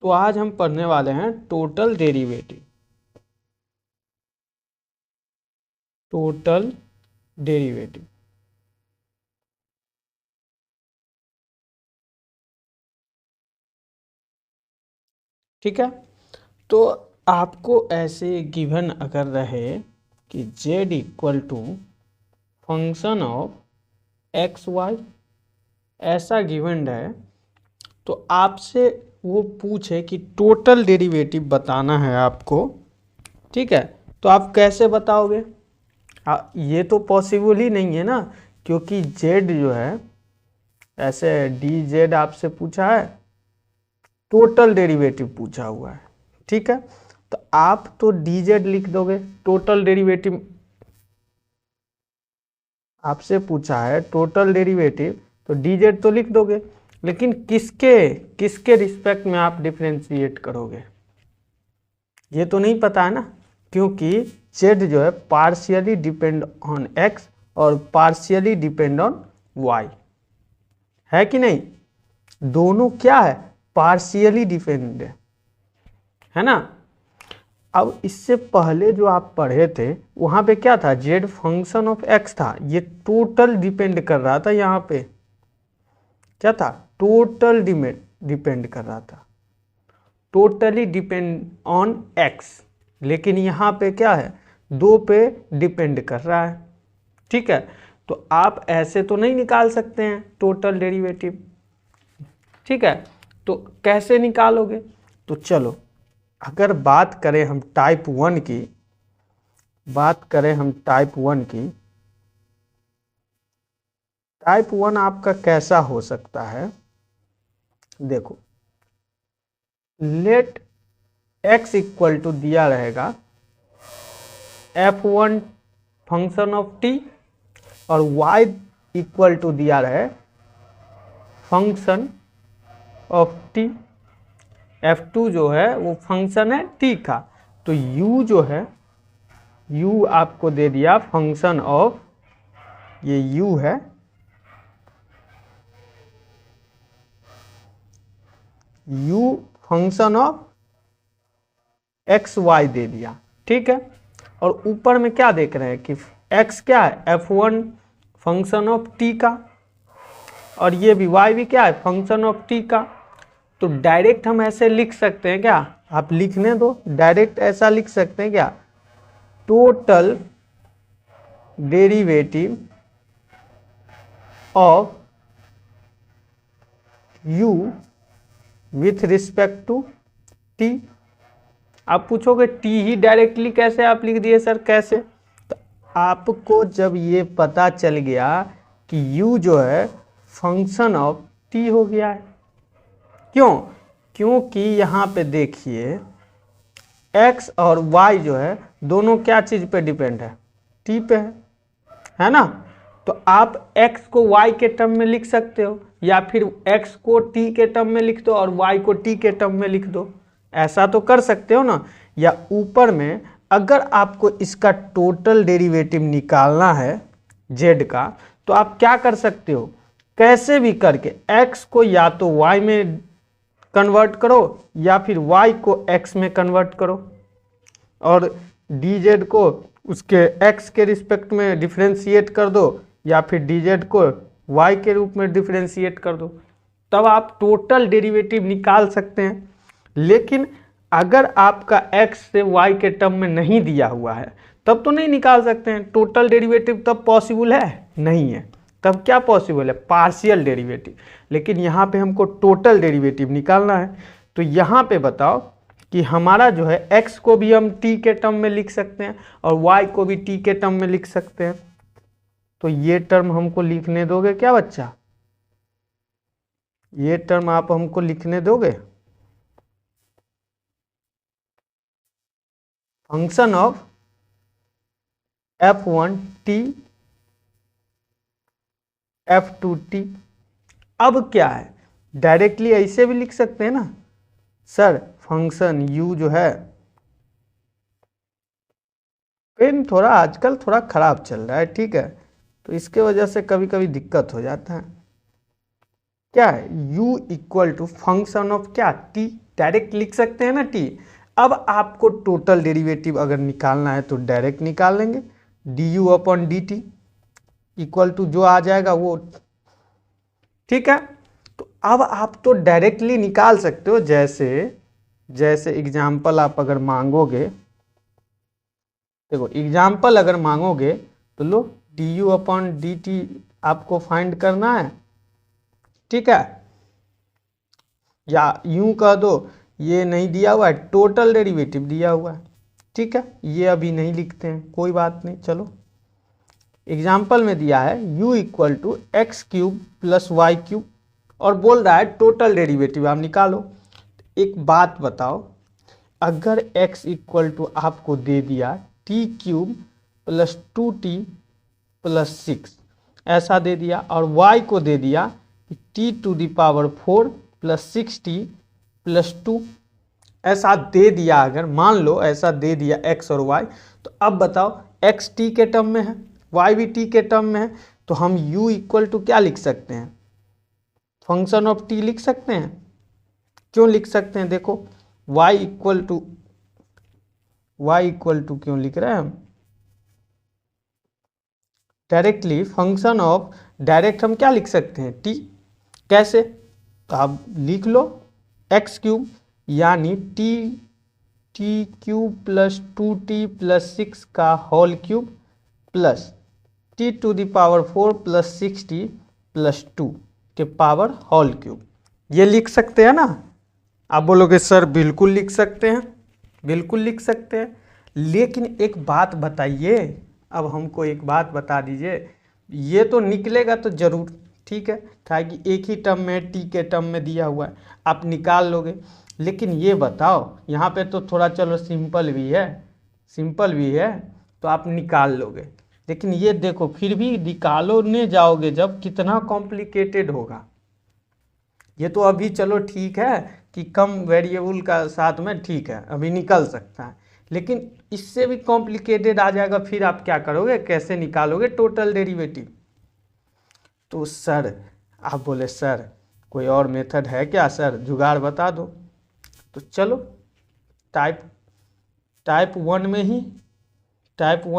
तो आज हम पढ़ने वाले हैं टोटल डेरिवेटिव। टोटल डेरिवेटिव ठीक है। तो आपको ऐसे गिवन अगर रहे कि z equal to function of x y, ऐसा गिवन है, तो आपसे वो पूछे कि टोटल डेरिवेटिव बताना है आपको, ठीक है, तो आप कैसे बताओगे? ये तो पॉसिबल ही नहीं है ना, क्योंकि z जो है, ऐसे dz आपसे पूछा है, टोटल डेरिवेटिव पूछा हुआ है, ठीक है। तो आप तो dz लिख दोगे, टोटल डेरिवेटिव आपसे पूछा है टोटल डेरिवेटिव, तो dz तो लिख दोगे, लेकिन किसके किसके रिस्पेक्ट में आप डिफरेंशिएट करोगे ये तो नहीं पता है ना, क्योंकि z जो है पार्शियली डिपेंड ऑन x और पार्शियली डिपेंड ऑन y, है कि नहीं? दोनों क्या है? पार्शियली डिपेंड है ना। अब इससे पहले जो आप पढ़े थे वहां पे क्या था? z फंक्शन ऑफ x था, ये टोटल डिपेंड कर रहा था, यहाँ पे क्या था? टोटल डिपेंड कर रहा था, टोटली डिपेंड ऑन x, लेकिन यहाँ पे क्या है? दो पे डिपेंड कर रहा है, ठीक है। तो आप ऐसे तो नहीं निकाल सकते हैं टोटल डेरिवेटिव, ठीक है। तो कैसे निकालोगे? तो चलो, अगर बात करें हम टाइप 1 की, टाइप 1 आपका कैसा हो सकता है? देखो, लेट x इक्वल टू दिया रहेगा f1 फंक्शन ऑफ t और y इक्वल टू दिया रहे फंक्शन ऑफ t, f2 जो है वो फंक्शन है t का, तो u जो है, u आपको दे दिया फंक्शन ऑफ, ये u है, u function of x why they दिया, ठीक है। और ऊपर में क्या देख रहे हैं कि x क्या है? f1 फंक्शन ऑफ t का, और ये भी y भी क्या है? फंक्शन ऑफ t का। तो डायरेक्ट हम ऐसे लिख सकते हैं क्या? आप लिखने दो, डायरेक्ट ऐसा लिख सकते हैं क्या? Total derivative of u with respect to t। आप पूछोगे t ही डायरेक्टली कैसे आप लिख दिए सर, कैसे? तो आपको जब ये पता चल गया कि u जो है फंक्शन ऑफ t हो गया है, क्यों? क्योंकि यहाँ पे देखिए x और y जो है दोनों क्या चीज पे डिपेंड है? t पे है ना। तो आप x को y के टर्म में लिख सकते हो, या फिर x को t के टर्म में लिख दो और y को t के टर्म में लिख दो, ऐसा तो कर सकते हो ना। या ऊपर में अगर आपको इसका टोटल डेरिवेटिव निकालना है z का, तो आप क्या कर सकते हो? कैसे भी करके x को या तो y में कन्वर्ट करो या फिर y को x में कन्वर्ट करो, और dz को उसके x के रिस्पेक्ट में डिफरेंशिएट कर दो, या फिर dz को y के रूप में डिफरेंशिएट कर दो, तब आप टोटल डेरिवेटिव निकाल सकते हैं। लेकिन अगर आपका x से y के टर्म में नहीं दिया हुआ है, तब तो नहीं निकाल सकते हैं टोटल डेरिवेटिव, तब पॉसिबल है नहीं है। तब क्या पॉसिबल है? Partial derivative. लेकिन यहाँ पे हमको टोटल डेरिवेटिव निकालना है, तो यहाँ पे बताओ कि हमारा जो है x को भी हम t के टर्म में लिख सकते हैं और y को भी t के टर्म में लिख सकते हैं। तो ये टर्म हमको लिखने दोगे क्या बच्चा? ये टर्म आप हमको लिखने दोगे? Function of f1 t f2 t। अब क्या है? डायरेक्टली ऐसे भी लिख सकते हैं ना सर, फंक्शन u जो है, पेन थोड़ा आजकल थोड़ा खराब चल रहा है, ठीक है, तो इसके वजह से कभी कभी दिक्कत हो जाता है। क्या है? u equal to function of क्या? t, डायरेक्ट लिख सकते हैं ना टी। अब आपको टोटल डेरिवेटिव अगर निकालना है तो डायरेक्ट निकाल लेंगे, d you upon D t equal to जो आ जाएगा वो, ठीक है। तो अब आप तो डायरेक्टली निकाल सकते हो, जैसे जैसे एग्जाम्पल आप अगर मांगोगे, देखो एग्जाम्पल अगर मांगोगे तो लो D you upon D T आपको फाइंड करना है, ठीक है। या यूं कह दो, ये नहीं दिया हुआ है, टोटल डेरिवेटिव दिया हुआ है, ठीक है। ये अभी नहीं लिखते हैं, कोई बात नहीं, चलो एग्जाम्पल में दिया है u equal to x cube plus y cube और बोल रहा है टोटल डेरिवेटिव आप निकालो। एक बात बताओ, अगर x इक्वल टू आपको दे दिया T cube plus 2t plus 6 ऐसा दे दिया, और y को दे दिया t to the power 4 plus 6t plus 2 ऐसा दे दिया, अगर मान लो ऐसा दे दिया x और y, तो अब बताओ x t के टर्म में है, y भी t के टर्म में है, तो हम u इक्वल टू क्या लिख सकते हैं, फंक्शन ऑफ t लिख सकते हैं। क्यों लिख सकते हैं, देखो y इक्वल टू क्यों लिख रहे हैं हम, डायरेक्टली फंक्शन ऑफ, डायरेक्ट हम क्या लिख सकते हैं t, कैसे, तो आप लिख लो एक्स क्यूब यानी t cube plus 2t plus 6 का whole cube plus t to the power 4 plus 6t plus 2 के पावर होल क्यूब, ये लिख सकते हैं ना। आप बोलोगे सर बिल्कुल लिख सकते हैं, बिल्कुल लिख सकते हैं, लेकिन एक बात बताइए, अब हमको एक बात बता दीजिए, ये तो निकलेगा तो जरूर, ठीक है, क्या कि एक ही टर्म में टी के टर्म में दिया हुआ है, आप निकाल लोगे। लेकिन ये बताओ यहाँ पे तो थोड़ा चलो सिंपल भी है, सिंपल भी है तो आप निकाल लोगे, लेकिन ये देखो फिर भी निकालोने जाओगे जब कितना कॉम्प्लिकेटेड होगा। ये तो अभी चलो ठीक है कि कम वेरिएबल का साथ में ठीक है अभी निकल सकता है, लेकिन इससे भी कॉम्प्लिकेटेड आ जाएगा, फिर आप क्या करोगे, कैसे निकालोगे टोटल डेरिवेटिव। तो सर आप बोले सर कोई और मेथड है क्या, सर जुगाड़ बता दो। तो चलो टाइप 1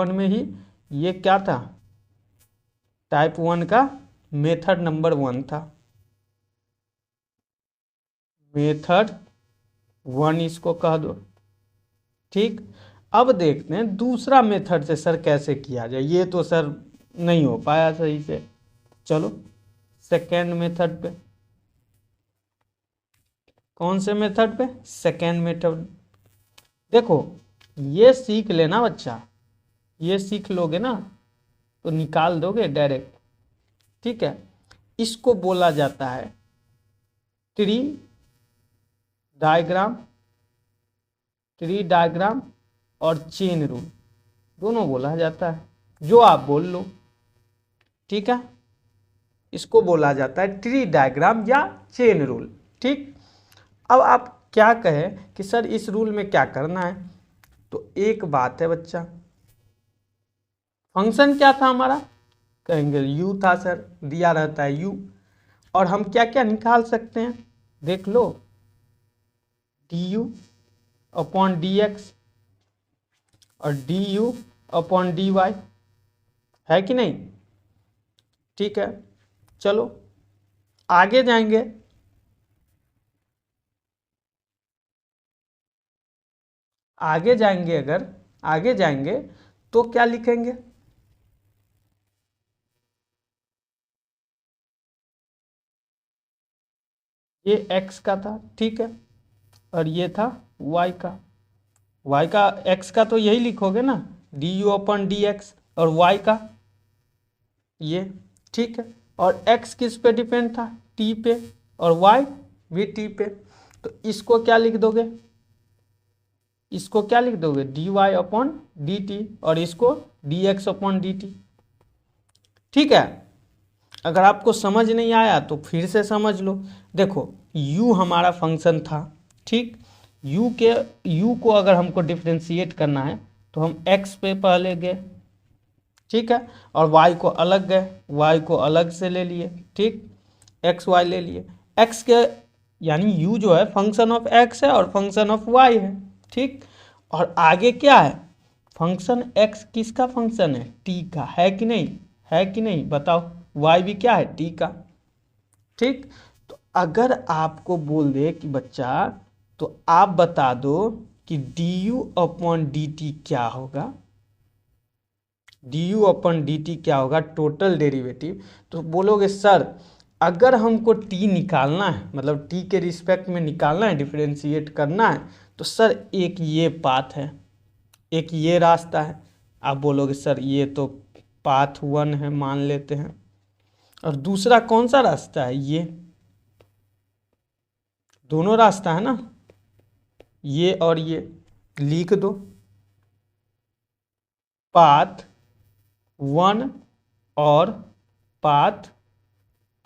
में ही ये क्या था, टाइप 1 का मेथड नंबर 1 था, मेथड 1 इसको कह दो, ठीक। अब देखते हैं दूसरा मेथड से सर कैसे किया जाए, ये तो सर नहीं हो पाया सही से, चलो सेकेंड मेथड पे, कौन से मेथड पे, सेकेंड मेथड। देखो ये सीख लेना बच्चा, ये सीख लोगे ना तो निकाल दोगे डायरेक्ट, ठीक है। इसको बोला जाता है ट्री डायग्राम और चेन रूल, दोनों बोला जाता है, जो आप बोल लो, ठीक है। इसको बोला जाता है ट्री डायग्राम या चेन रूल, ठीक। अब आप क्या कहें कि सर इस रूल में क्या करना है, तो एक बात है बच्चा, फंक्शन क्या था हमारा, कहेंगे u था सर, दिया रहता है u, और हम क्या क्या निकाल सकते हैं, देख लो du अपॉन dx और du अपॉन dy, है कि नहीं, ठीक है। चलो आगे जाएंगे, अगर आगे जाएंगे तो क्या लिखेंगे, ये x का था, ठीक है, और ये था y का, x का तो यही लिखोगे ना du अपॉन dx, और y का ये, ठीक है। और x किस पे डिपेंड था, t पे, और y भी t पे, तो इसको क्या लिख दोगे, dy अपॉन dt, और इसको dx अपॉन dt, ठीक है। अगर आपको समझ नहीं आया तो फिर से समझ लो, देखो u हमारा फंक्शन था, ठीक, u को अगर हमको डिफ्रेंशिएट करना है तो हम x पे पहले गए, ठीक है, और y को अलग गए, y को अलग से ले लिए, ठीक, x y ले लिए, x के यानी u जो है फंक्शन ऑफ x है और फंक्शन ऑफ y है, ठीक। और आगे क्या है, फंक्शन x किसका फंक्शन है, t का, है कि नहीं, है कि नहीं बताओ, y भी क्या है, t का, ठीक। तो अगर आपको बोल दे कि बच्चा तो आप बता दो कि du अपॉन dt क्या होगा, du अपॉन dt क्या होगा, टोटल डेरिवेटिव। तो बोलोगे सर अगर हमको t निकालना है, मतलब t के रिस्पेक्ट में निकालना है, डिफरेंशिएट करना है, तो सर एक ये पाथ है, एक ये रास्ता है। आप बोलोगे सर ये तो पाथ 1 है मान लेते हैं, और दूसरा कौन सा रास्ता है, ये दोनों रास्ता है ना, ये और ये, लिख दो पाथ 1 और पाथ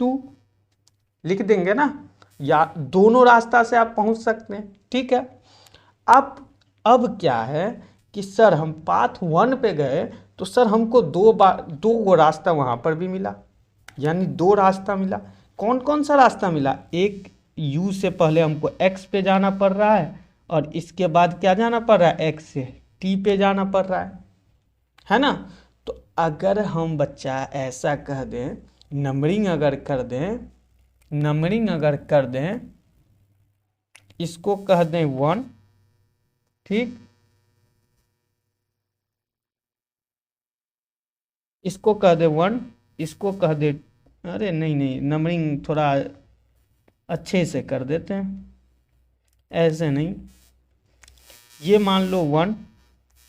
2 लिख देंगे ना, या दोनों रास्ता से आप पहुंच सकते हैं, ठीक है। अब क्या है कि सर हम पाथ 1 पे गए तो सर हमको दो रास्ता वहां पर भी मिला, यानी दो रास्ता मिला। कौन कौन सा रास्ता मिला, एक u से पहले हमको x पे जाना पड़ रहा है, और इसके बाद क्या जाना पड़ रहा है, x से t पे जाना पड़ रहा है ना। तो अगर हम बच्चा ऐसा कह दें, नंबरिंग अगर कर दें, इसको कह दें 1, ठीक, इसको कह दे 1, इसको कह दे, अरे नहीं नंबरिंग थोड़ा अच्छे से कर देते हैं, ऐसे नहीं, ये मान लो 1,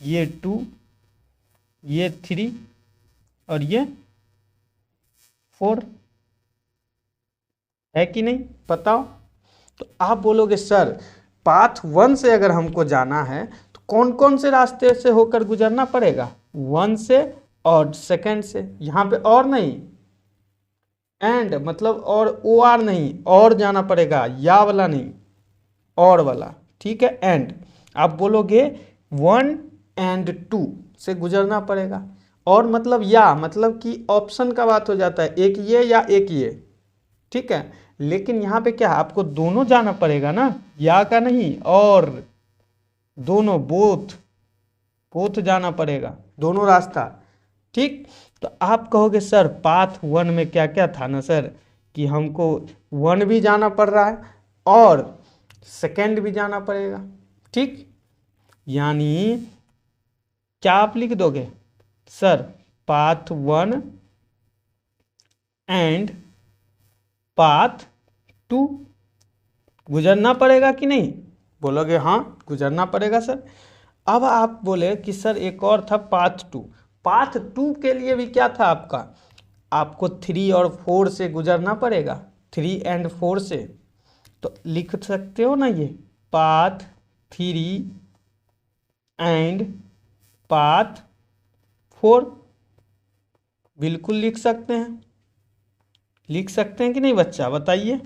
ये 2, ये 3 और ये 4, है कि नहीं बताओ। तो आप बोलोगे सर पाथ 1 से अगर हमको जाना है तो कौन कौन से रास्ते से होकर गुजरना पड़ेगा, 1 से और सेकंड से, यहाँ पे और नहीं, एंड मतलब और ओ आर नहीं, और जाना पड़ेगा, या वाला नहीं, और वाला, ठीक है, एंड। आप बोलोगे 1 एंड 2 से गुजरना पड़ेगा, और मतलब या मतलब कि ऑप्शन का बात हो जाता है, एक ये या एक ये, ठीक है। लेकिन यहाँ पे क्या, आपको दोनों जाना पड़ेगा ना, या का नहीं, और दोनों, बोथ जाना पड़ेगा, दोनों रास्ता, ठीक। तो आप कहोगे सर पाथ 1 में क्या क्या था ना सर, कि हमको 1 भी जाना पड़ रहा है और सेकंड भी जाना पड़ेगा, ठीक। यानी क्या आप लिख दोगे, सर पाथ 1 एंड पाथ 2 गुजरना पड़ेगा कि नहीं, बोलोगे हाँ गुजरना पड़ेगा सर। अब आप बोले कि सर एक और था पाथ 2, पाथ 2 के लिए भी क्या था आपका, आपको 3 और 4 से गुजरना पड़ेगा, 3 एंड 4 से। तो लिख सकते हो ना, ये पाथ 3 एंड पाथ 4, बिल्कुल लिख सकते हैं, लिख सकते हैं कि नहीं बच्चा बताइए,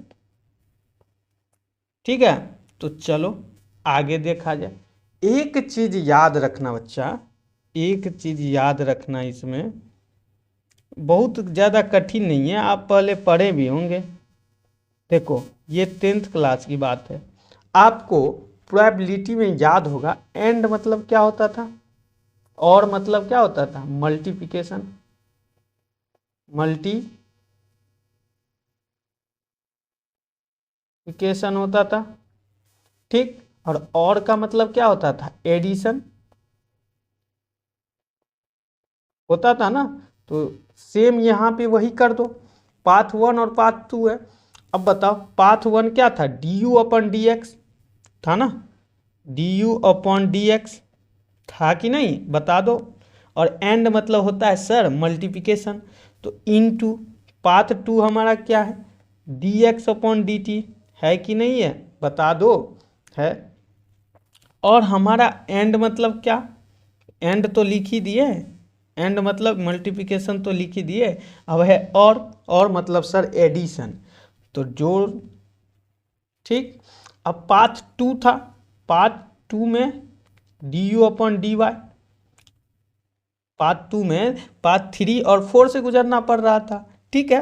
ठीक है। तो चलो आगे देखा जाए। एक चीज याद रखना बच्चा, एक चीज याद रखना, इसमें बहुत ज़्यादा कठिन नहीं है, आप पहले पढ़े भी होंगे। देखो ये 10th क्लास की बात है, आपको प्रोबेबिलिटी में याद होगा एंड मतलब क्या होता था, और मतलब क्या होता था, मल्टीप्लिकेशन, मल्टीप्लिकेशन होता था, ठीक। और का मतलब क्या होता था, एडिशन होता था ना। तो सेम यहाँ पे वही कर दो, पाथ 1 और पाथ 2 है। अब बताओ पाथ 1 क्या था, d you upon D x था ना, D you upon D x था कि नहीं बता दो। और एंड मतलब होता है सर मल्टीप्लिकेशन, तो इन टू पाथ 2 हमारा क्या है, D x upon D T, है कि नहीं है बता दो, है। और हमारा एंड मतलब क्या, एंड तो लिख ही दिए, एंड मतलब मल्टीप्लिकेशन तो लिख ही दिए। अब है और मतलब सर एडिशन, तो जोड़, ठीक। अब पाथ 2 था, पाथ 2 में d you upon D y, path 2 में पाथ 3 और 4 से गुजरना पड़ रहा था, ठीक है।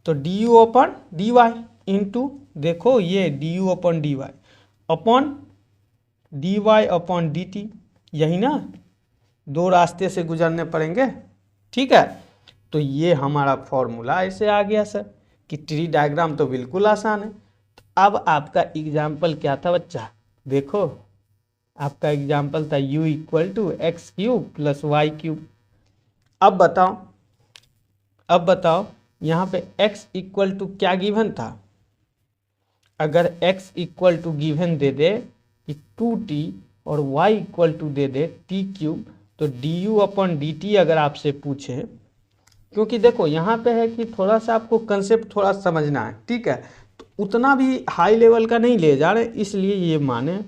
तो d you upon D y into देखो ये d you upon D y upon D t, यही ना, दो रास्ते से गुजरने पड़ेंगे, ठीक है। तो ये हमारा फॉर्मूला ऐसे आ गया सर कि ट्री डायग्राम तो बिल्कुल आसान है। तो अब आपका एग्जाम्पल क्या था बच्चा, देखो आपका एग्जाम्पल था u equal to x cube plus y cube. अब बताओ यहाँ पे x इक्वल टू क्या गिवन था, अगर x इक्वल टू गिवन दे दे कि 2t और y इक्वल टू दे दे t क्यूब, तो du अपॉन डी टी अगर आपसे पूछे, क्योंकि देखो यहाँ पे है कि थोड़ा सा आपको कंसेप्ट थोड़ा समझना है, ठीक है। तो उतना भी हाई लेवल का नहीं ले जा रहे, इसलिए ये माने,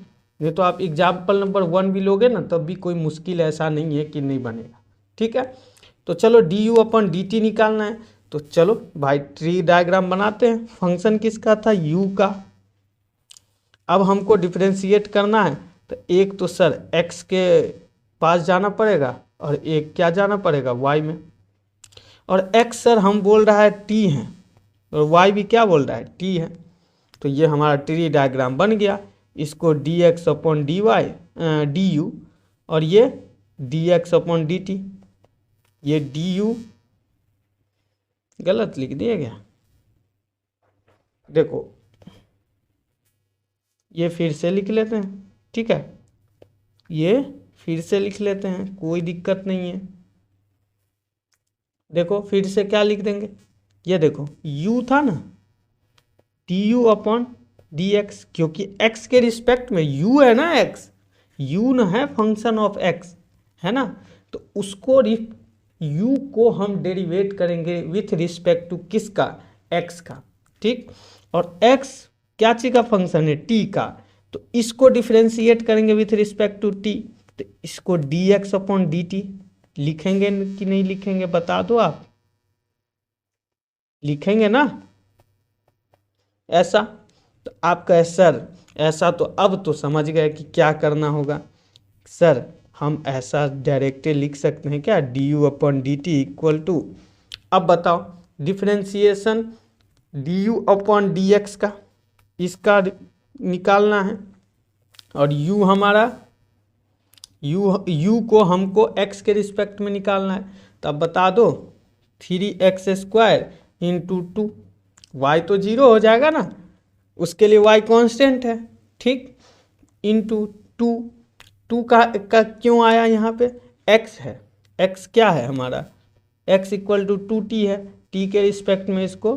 नहीं तो आप एग्जाम्पल नंबर 1 भी लोगे ना तब भी कोई मुश्किल ऐसा नहीं है कि नहीं बनेगा, ठीक है। तो चलो D you upon D T निकालना है, तो चलो भाई ट्री डायग्राम बनाते हैं। फंक्शन किसका था, u का। अब हमको डिफ्रेंशिएट करना है, तो एक तो सर x के पास जाना पड़ेगा और एक क्या जाना पड़ेगा, y में। और x सर हम बोल रहा है t है और y भी क्या बोल रहा है, t है। तो ये हमारा ट्री डायग्राम बन गया। इसको dx upon D y d u और ये dx अपॉन डी टी, ये डी यू गलत लिख दिया गया, देखो ये फिर से लिख लेते हैं, ठीक है, ये फिर से लिख लेते हैं, कोई दिक्कत नहीं है। देखो फिर से क्या लिख देंगे, ये देखो u था ना, D you upon D x, क्योंकि x के रिस्पेक्ट में u है ना, u न है फंक्शन ऑफ x, है ना। तो उसको u को हम डेरिवेट करेंगे विथ रिस्पेक्ट टू किसका, x का, ठीक। और x क्या चीज का फंक्शन है, t का, तो इसको डिफ्रेंशिएट करेंगे विथ रिस्पेक्ट टू t, तो इसको dx अपॉन डी टी लिखेंगे कि नहीं लिखेंगे, बता दो आप, लिखेंगे ना ऐसा। तो आप कहे सर ऐसा, तो अब तो समझ गए कि क्या करना होगा सर, हम ऐसा डायरेक्टली लिख सकते हैं क्या, d you upon D t equal to, अब बताओ differentiation d you upon D x का, इसका निकालना है, और u हमारा u को हमको x के रिस्पेक्ट में निकालना है। तो अब बता दो 3x² इंटू 2, y तो 0 हो जाएगा ना, उसके लिए y कांस्टेंट है, ठीक, इंटू 2 का क्यों आया यहाँ पे, x है, x क्या है हमारा, x इक्वल टू 2t है, t के रिस्पेक्ट में इसको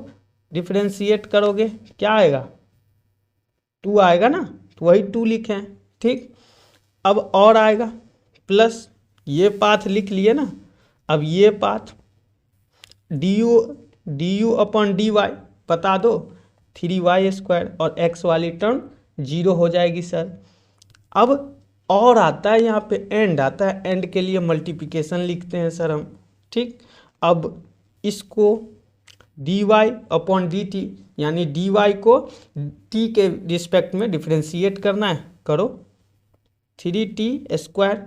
डिफ्रेंशिएट करोगे क्या आएगा, 2 आएगा ना, तो वही 2 लिखे हैं, ठीक। अब और आएगा प्लस, ये पाथ लिख लिए ना, अब ये path d you upon D y बता दो 3y² और x वाली टर्म 0 हो जाएगी सर। अब और आता है यहाँ पे एंड आता है, एंड के लिए मल्टीप्लिकेशन लिखते हैं सर हम, ठीक। अब इसको d y upon D t, यानी डी वाई को t के रिस्पेक्ट में डिफ्रेंशिएट करना है, करो 3t²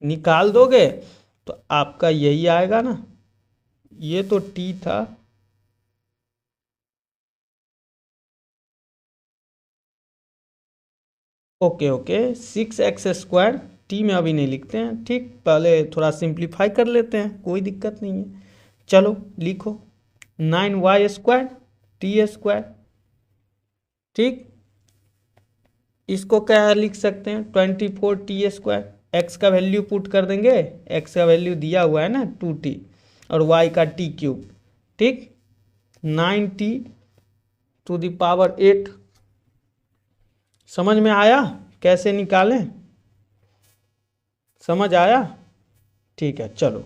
निकाल दोगे तो आपका यही आएगा ना, ये तो t था, ओके 6x² t में अभी नहीं लिखते हैं, ठीक, पहले थोड़ा सिंप्लीफाई कर लेते हैं, कोई दिक्कत नहीं है। चलो लिखो 9y² t², ठीक, इसको क्या लिख सकते हैं 24t², x का वैल्यू पुट कर देंगे, x का वैल्यू दिया हुआ है ना 2t और y का t³, ठीक, 9t⁸ समझ में आया कैसे निकालें, समझ आया, ठीक है। चलो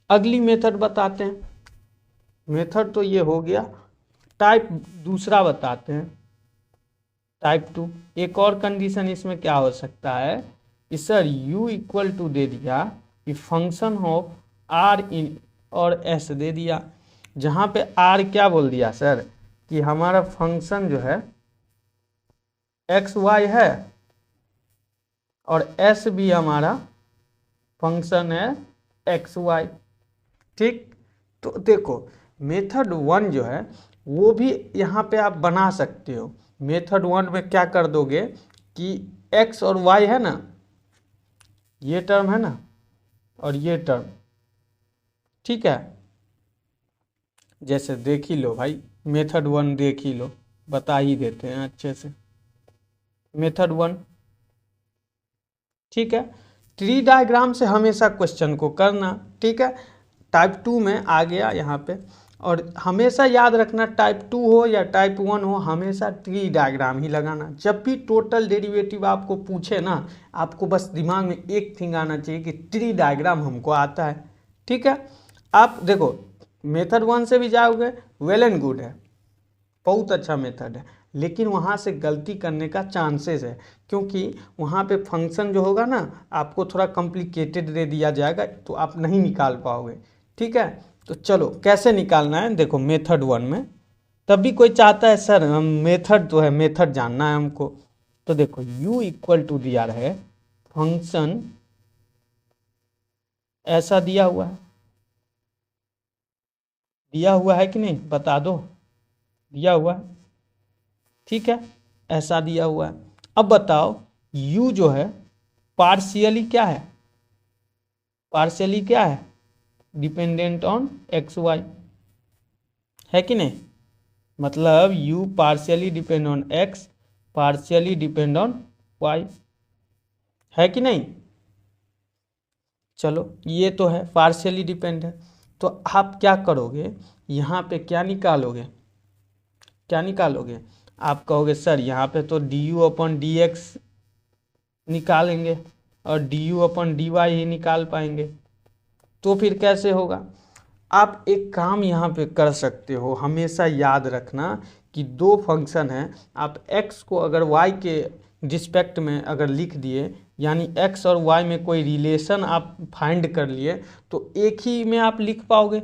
अगली मेथड बताते हैं, मेथड तो ये हो गया, टाइप दूसरा बताते हैं, टाइप 2। एक और कंडीशन इसमें क्या हो सकता है कि सर u इक्वल टू दे दिया कि फंक्शन ऑफ r इन और s दे दिया, जहाँ पे r क्या बोल दिया सर कि हमारा फंक्शन जो है xy है और s भी हमारा फंक्शन है xy, ठीक। तो देखो मेथड 1 जो है वो भी यहाँ पे आप बना सकते हो। मेथड 1 में क्या कर दोगे कि x और y है ना, ये टर्म है ना और ये टर्म, ठीक है। जैसे देख ही लो भाई, मेथड 1 देख ही लो, बता ही देते हैं अच्छे से। मेथड 1, ठीक है। ट्री डायग्राम से हमेशा क्वेश्चन को करना, ठीक है। टाइप 2 में आ गया यहाँ पे, और हमेशा याद रखना टाइप 2 हो या टाइप 1 हो, हमेशा ट्री डायग्राम ही लगाना। जब भी टोटल डेरिवेटिव आपको पूछे ना, आपको बस दिमाग में एक थिंग आना चाहिए कि ट्री डायग्राम हमको आता है, ठीक है। आप देखो मेथड 1 से भी जाओगे, वेल एंड गुड है, बहुत अच्छा मेथड है, लेकिन वहाँ से गलती करने का चांसेस है, क्योंकि वहाँ पे फंक्शन जो होगा ना आपको थोड़ा कॉम्प्लिकेटेड दे दिया जाएगा, तो आप नहीं निकाल पाओगे, ठीक है। तो चलो कैसे निकालना है, देखो मेथड 1 में तब भी कोई चाहता है सर हम मेथड तो है, मेथड जानना है हमको। तो देखो u इक्वल टू दिया है, फंक्शन ऐसा दिया हुआ है कि नहीं, बता दो, दिया हुआ है, ठीक है, ऐसा दिया हुआ है। अब बताओ u जो है पार्शियली क्या है, डिपेंडेंट ऑन एक्स वाई, है कि नहीं, मतलब u partially depend on x, partially depend on y, है कि नहीं। चलो ये तो है पार्शियली डिपेंड है, तो आप क्या करोगे, यहाँ पे क्या निकालोगे, आप कहोगे सर यहाँ पे तो du/dx निकालेंगे और du/dy ही निकाल पाएंगे, तो फिर कैसे होगा। आप एक काम यहाँ पे कर सकते हो, हमेशा याद रखना कि दो फंक्शन हैं, आप x को अगर y के रिस्पेक्ट में अगर लिख दिए, यानी x और y में कोई रिलेशन आप फाइंड कर लिए, तो एक ही में आप लिख पाओगे।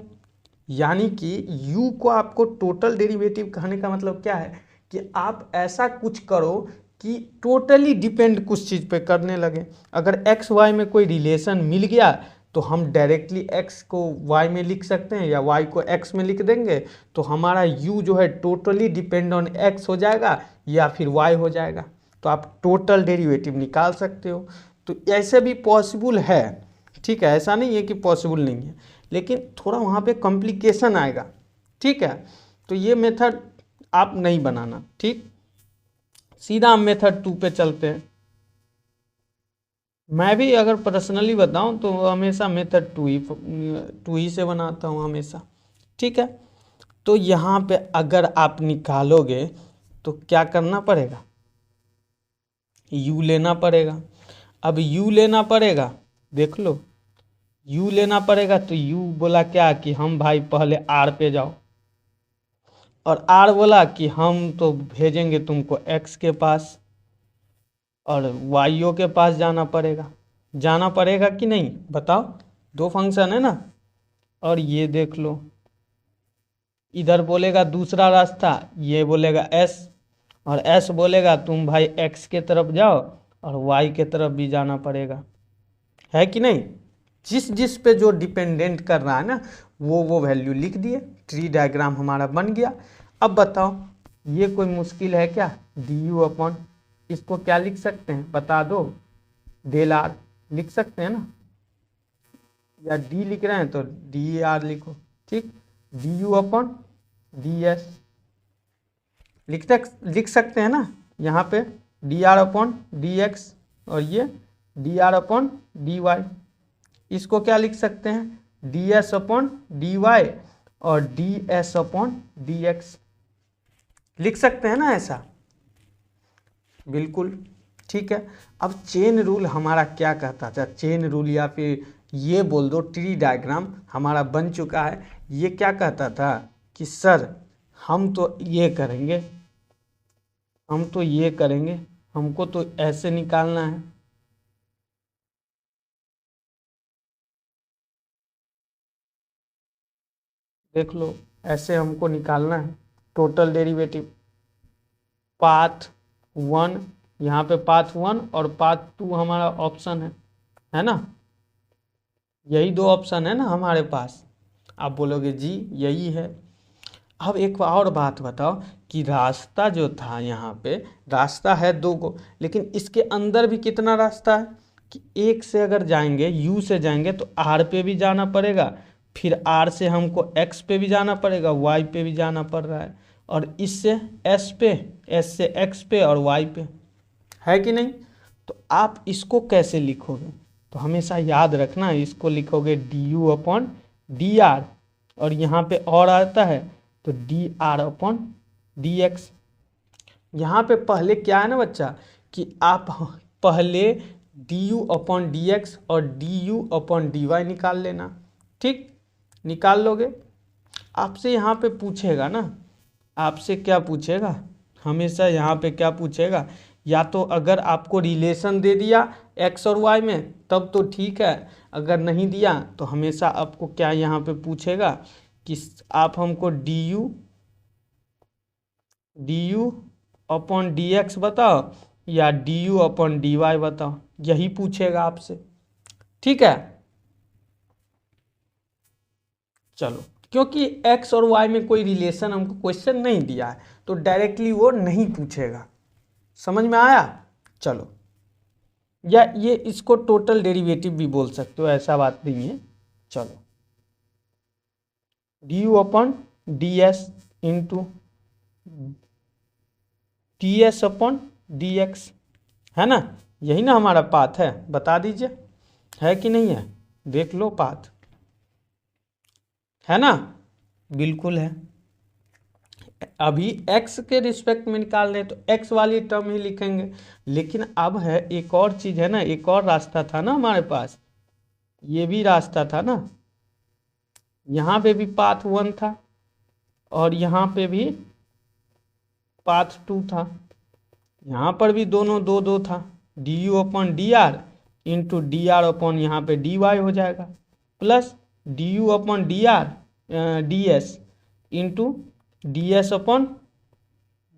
यानी कि u को आपको टोटल डेरिवेटिव कहने का मतलब क्या है कि आप ऐसा कुछ करो कि टोटली डिपेंड कुछ चीज़ पे करने लगे। अगर x y में कोई रिलेशन मिल गया तो हम डायरेक्टली x को y में लिख सकते हैं या y को x में लिख देंगे, तो हमारा u जो है टोटली डिपेंड ऑन x हो जाएगा या फिर y हो जाएगा, तो आप टोटल डेरिवेटिव निकाल सकते हो। तो ऐसे भी पॉसिबल है, ठीक है, ऐसा नहीं है कि पॉसिबल नहीं है, लेकिन थोड़ा वहाँ पे कॉम्प्लिकेशन आएगा, ठीक है। तो ये मेथड आप नहीं बनाना, ठीक। सीधा हम मेथड 2 पे चलते हैं। मैं भी अगर पर्सनली बताऊं तो हमेशा मेथड 2 ही से बनाता हूं हमेशा, ठीक है। तो यहाँ पे अगर आप निकालोगे तो क्या करना पड़ेगा, u लेना पड़ेगा। अब u लेना पड़ेगा, देख लो u लेना पड़ेगा, तो u बोला क्या कि हम भाई पहले r पे जाओ, और r बोला कि हम तो भेजेंगे तुमको x के पास, और वाईओ के पास जाना पड़ेगा कि नहीं, बताओ, दो फंक्शन है ना। और ये देख लो, इधर बोलेगा दूसरा रास्ता, ये बोलेगा s, और s बोलेगा तुम भाई x के तरफ जाओ और y के तरफ भी जाना पड़ेगा, है कि नहीं। जिस जिस पे जो डिपेंडेंट कर रहा है ना वो वैल्यू लिख दिए, ट्री डायग्राम हमारा बन गया। अब बताओ ये कोई मुश्किल है क्या, du/, इसको क्या लिख सकते हैं बता दो, डेल r लिख सकते हैं ना, या d लिख रहे हैं तो dr लिखो, ठीक। du/ds लिख सकते हैं ना, यहाँ पे dr/dx और ये dr/dy, इसको क्या लिख सकते हैं, ds/dy और ds/dx लिख सकते हैं ना, ऐसा बिल्कुल ठीक है। अब चेन रूल हमारा क्या कहता था, चेन रूल या फिर ये बोल दो ट्री डायग्राम हमारा बन चुका है। ये क्या कहता था कि सर हम तो ये करेंगे, हमको तो ऐसे निकालना है, देख लो ऐसे हमको निकालना है टोटल डेरिवेटिव। पाथ 1, यहाँ पे पाथ 1 और पाथ 2 हमारा ऑप्शन है ना, यही दो ऑप्शन है ना हमारे पास। आप बोलोगे जी यही है। अब एक और बात बताओ कि रास्ता जो था यहाँ पे, रास्ता है 2 को, लेकिन इसके अंदर भी कितना रास्ता है कि 1 से अगर जाएंगे, यू से जाएंगे तो आर पे भी जाना पड़ेगा, फिर आर से हमको एक्स पे भी जाना पड़ेगा, वाई पे भी जाना पड़ रहा है, और इससे एस पे, एस से एक्स पे और वाई पे, है कि नहीं। तो आप इसको कैसे लिखोगे, तो हमेशा याद रखना, इसको लिखोगे D you upon d are, और यहाँ पे और आता है तो D r upon D x. यहाँ पे पहले क्या है ना बच्चा कि आप पहले D you upon D X और D you upon D Y निकाल लेना, ठीक, निकाल लोगे। आपसे यहाँ पे पूछेगा ना, आपसे क्या पूछेगा, हमेशा यहाँ पे क्या पूछेगा, या तो अगर आपको रिलेशन दे दिया एक्स और वाई में तब तो ठीक है, अगर नहीं दिया तो हमेशा आपको क्या यहाँ पे पूछेगा कि आप हमको d you upon D x बताओ या d you upon D y बताओ, यही पूछेगा आपसे, ठीक है। चलो, क्योंकि एक्स और वाई में कोई रिलेशन हमको क्वेश्चन नहीं दिया है तो डायरेक्टली वो नहीं पूछेगा, समझ में आया। चलो, या ये इसको टोटल डेरिवेटिव भी बोल सकते हो, ऐसा बात नहीं है। चलो, D you upon D s into T S upon D x, है ना, यही ना हमारा पाथ है, बता दीजिए है कि नहीं है, देख लो पाथ है ना, बिल्कुल है। अभी x के रिस्पेक्ट में निकाल रहे हैं तो x वाली टर्म ही लिखेंगे, लेकिन अब है एक और चीज़ है ना, एक और रास्ता था ना हमारे पास, ये भी रास्ता था ना, यहाँ पे भी पाथ 1 था और यहाँ पे भी पाथ 2 था, यहाँ पर भी दोनों 2 था, d you upon d r into d r upon यहाँ पे डी वाई हो जाएगा, plus d you upon d r d s into d s upon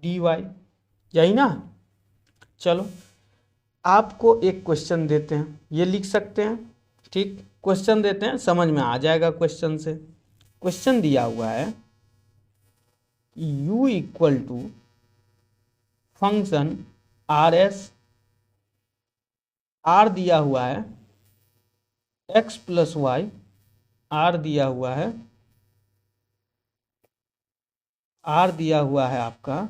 D y, यही ना। चलो, आपको एक क्वेश्चन देते हैं, ये लिख सकते हैं, ठीक, क्वेश्चन देते हैं, समझ में आ जाएगा क्वेश्चन से। क्वेश्चन दिया हुआ है u equal to function r s, r दिया हुआ है x प्लस वाई, आर दिया हुआ है, आर दिया हुआ है आपका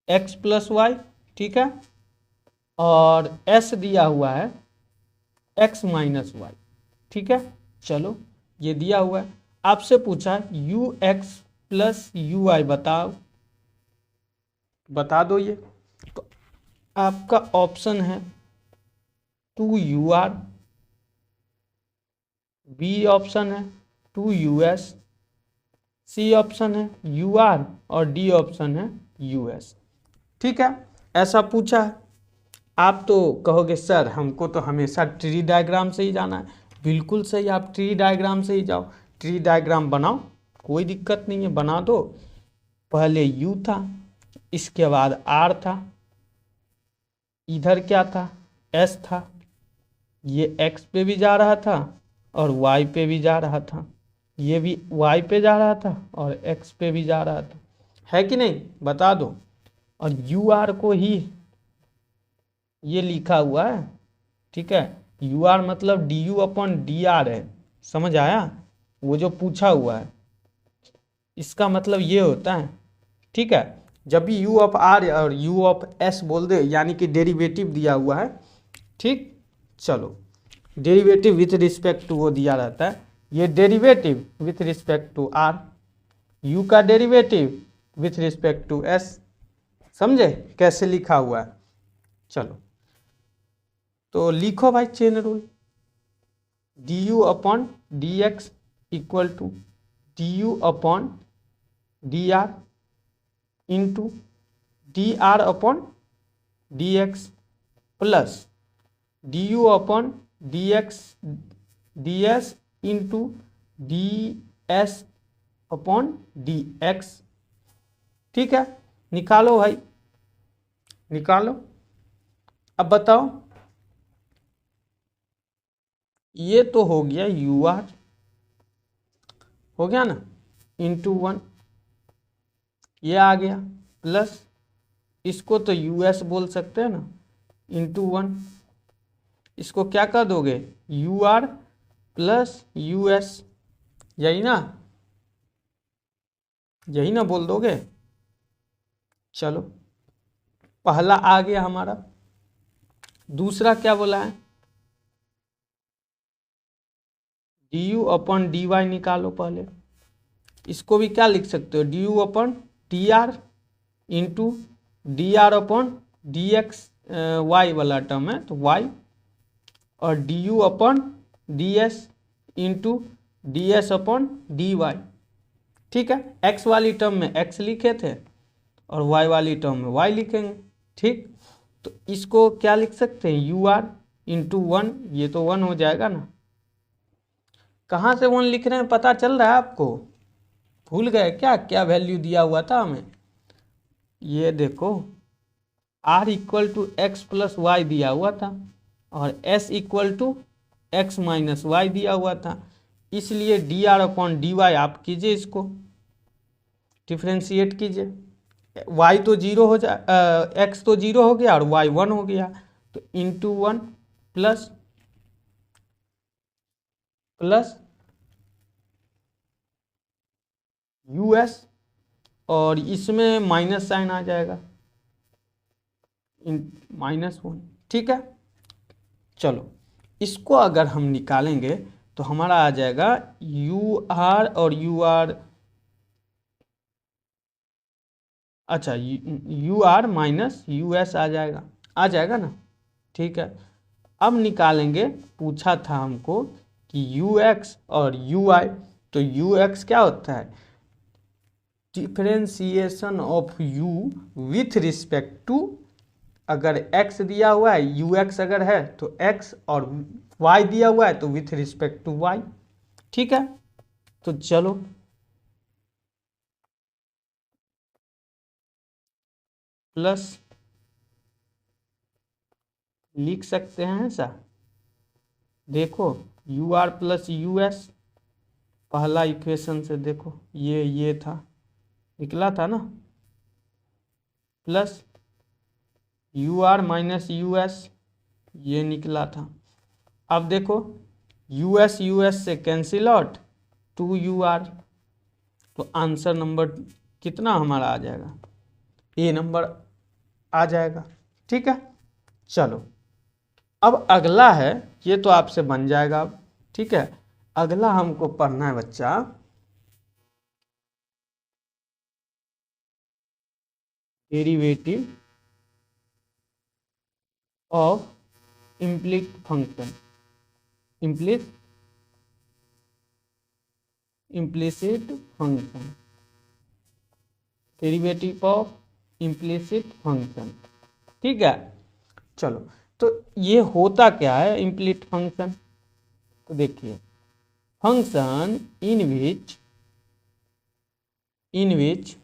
x प्लस वाई, ठीक है, और s दिया हुआ है x माइनस वाई, ठीक है। चलो, ये दिया हुआ है, आपसे पूछा u x plus u y बताओ, बता दो ये, तो आपका ऑप्शन है 2 बी ऑप्शन है 2 सी ऑप्शन है UR और डी ऑप्शन है US, ठीक है, ऐसा पूछा है। आप तो कहोगे सर हमको तो हमेशा ट्री डायग्राम से ही जाना है, बिल्कुल सही, आप ट्री डायग्राम से ही जाओ, ट्री डायग्राम बनाओ, कोई दिक्कत नहीं है, बना दो। पहले U था, इसके बाद R था, इधर क्या था, S था, ये X पे भी जा रहा था और Y पे भी जा रहा था, ये भी Y पे जा रहा था और X पे भी जा रहा था, है कि नहीं, बता दो। और UR को ही ये लिखा हुआ है, ठीक है, UR मतलब D you upon d are है, समझ आया, वो जो पूछा हुआ है इसका मतलब ये होता है, ठीक है, जब भी U ऑफ R और U ऑफ S बोल दे यानी कि डेरिवेटिव दिया हुआ है, ठीक। चलो, डेरिवेटिव विथ रिस्पेक्ट टू वो दिया रहता है, ये derivative with respect to R, U का derivative with respect to S, समझे कैसे लिखा हुआ है। चलो, तो लिखो भाई chain rule, d you upon D x equal to d you upon d r into d r upon D x plus d you upon D x d s into d s upon D x, ठीक है, निकालो भाई, निकालो। अब बताओ, ये तो हो गया UR, हो गया ना, इंटू 1 ये आ गया, प्लस इसको तो यूएस बोल सकते हैं ना, इंटू 1 इसको क्या कर दोगे, यू आर प्लस यूएस, यही ना, यही ना बोल दोगे। चलो पहला आ गया हमारा। दूसरा क्या बोला है, d u upon d y निकालो पहले। इसको भी क्या लिख सकते हो, d u upon d r into d r upon d x, y वाला टर्म है तो वाई, और D u upon d s into d s upon d y. ठीक है, एक्स वाली टर्म में एक्स लिखे थे और वाई वाली टर्म में वाई लिखेंगे। ठीक, तो इसको क्या लिख सकते हैं, यू आर इंटू 1, ये तो 1 हो जाएगा ना। कहाँ से 1 लिख रहे हैं पता चल रहा है आपको, भूल गए क्या, क्या वैल्यू दिया हुआ था हमें, ये देखो r equal to x plus y दिया हुआ था और s equal to x minus y दिया हुआ था, इसलिए d r upon D y आप कीजिए, इसको डिफ्रेंशिएट कीजिए। y तो 0 हो जा, x तो 0 हो गया और y 1 हो गया, तो इंटू 1 प्लस प्लस यूएस, और इसमें माइनस साइन आ जाएगा, -1। ठीक है, चलो इसको अगर हम निकालेंगे तो हमारा आ जाएगा यू आर और यू आर, अच्छा U are minus you S आ जाएगा ना। ठीक है, अब निकालेंगे, पूछा था हमको कि यू एक्स और यू आई, तो यू एक्स क्या होता है, differentiation of u with respect to, अगर x दिया हुआ है यू एक्स अगर है तो x, और y दिया हुआ है तो विथ रिस्पेक्ट टू y। ठीक है, तो चलो प्लस लिख सकते हैं ऐसा, देखो u r plus u s, पहला इक्वेशन से देखो ये था, निकला था ना, plus u are minus you s, ये निकला था। अब देखो यू एस से कैंसिल आउट, 2 UR, तो आंसर नंबर कितना हमारा आ जाएगा, ए नंबर आ जाएगा। ठीक है, चलो अब अगला है, ये तो आपसे बन जाएगा अब। ठीक है, अगला हमको पढ़ना है बच्चा, derivative of implicit function, implicit function, derivative of implicit function. ठीक है, चलो तो ये होता क्या है इम्प्लिसिट फंक्शन, तो देखिए function in which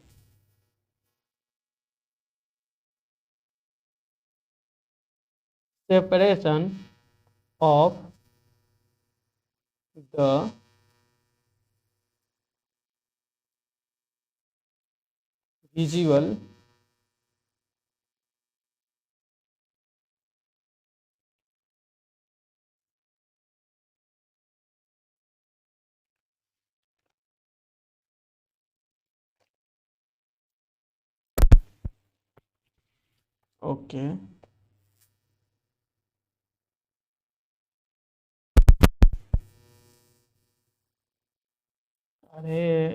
separation of the visual okay अरे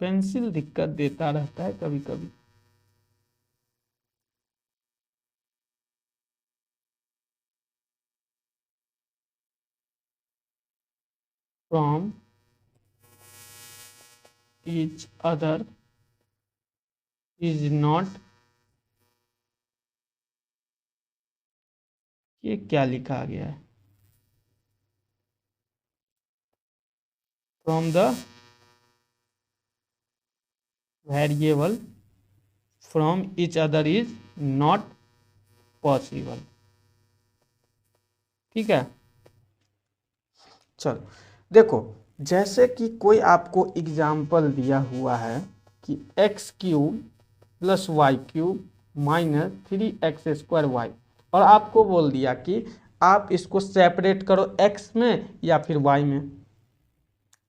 पेंसिल दिक्कत देता रहता है कभी कभी। From each other is not, ये क्या लिखा गया है, from the variable from each other is not possible। ठीक है, चलो देखो जैसे कि कोई आपको एग्जाम्पल दिया हुआ है कि x³ + y³ - 3x² y, और आपको बोल दिया कि आप इसको सेपरेट करो x में या फिर y में,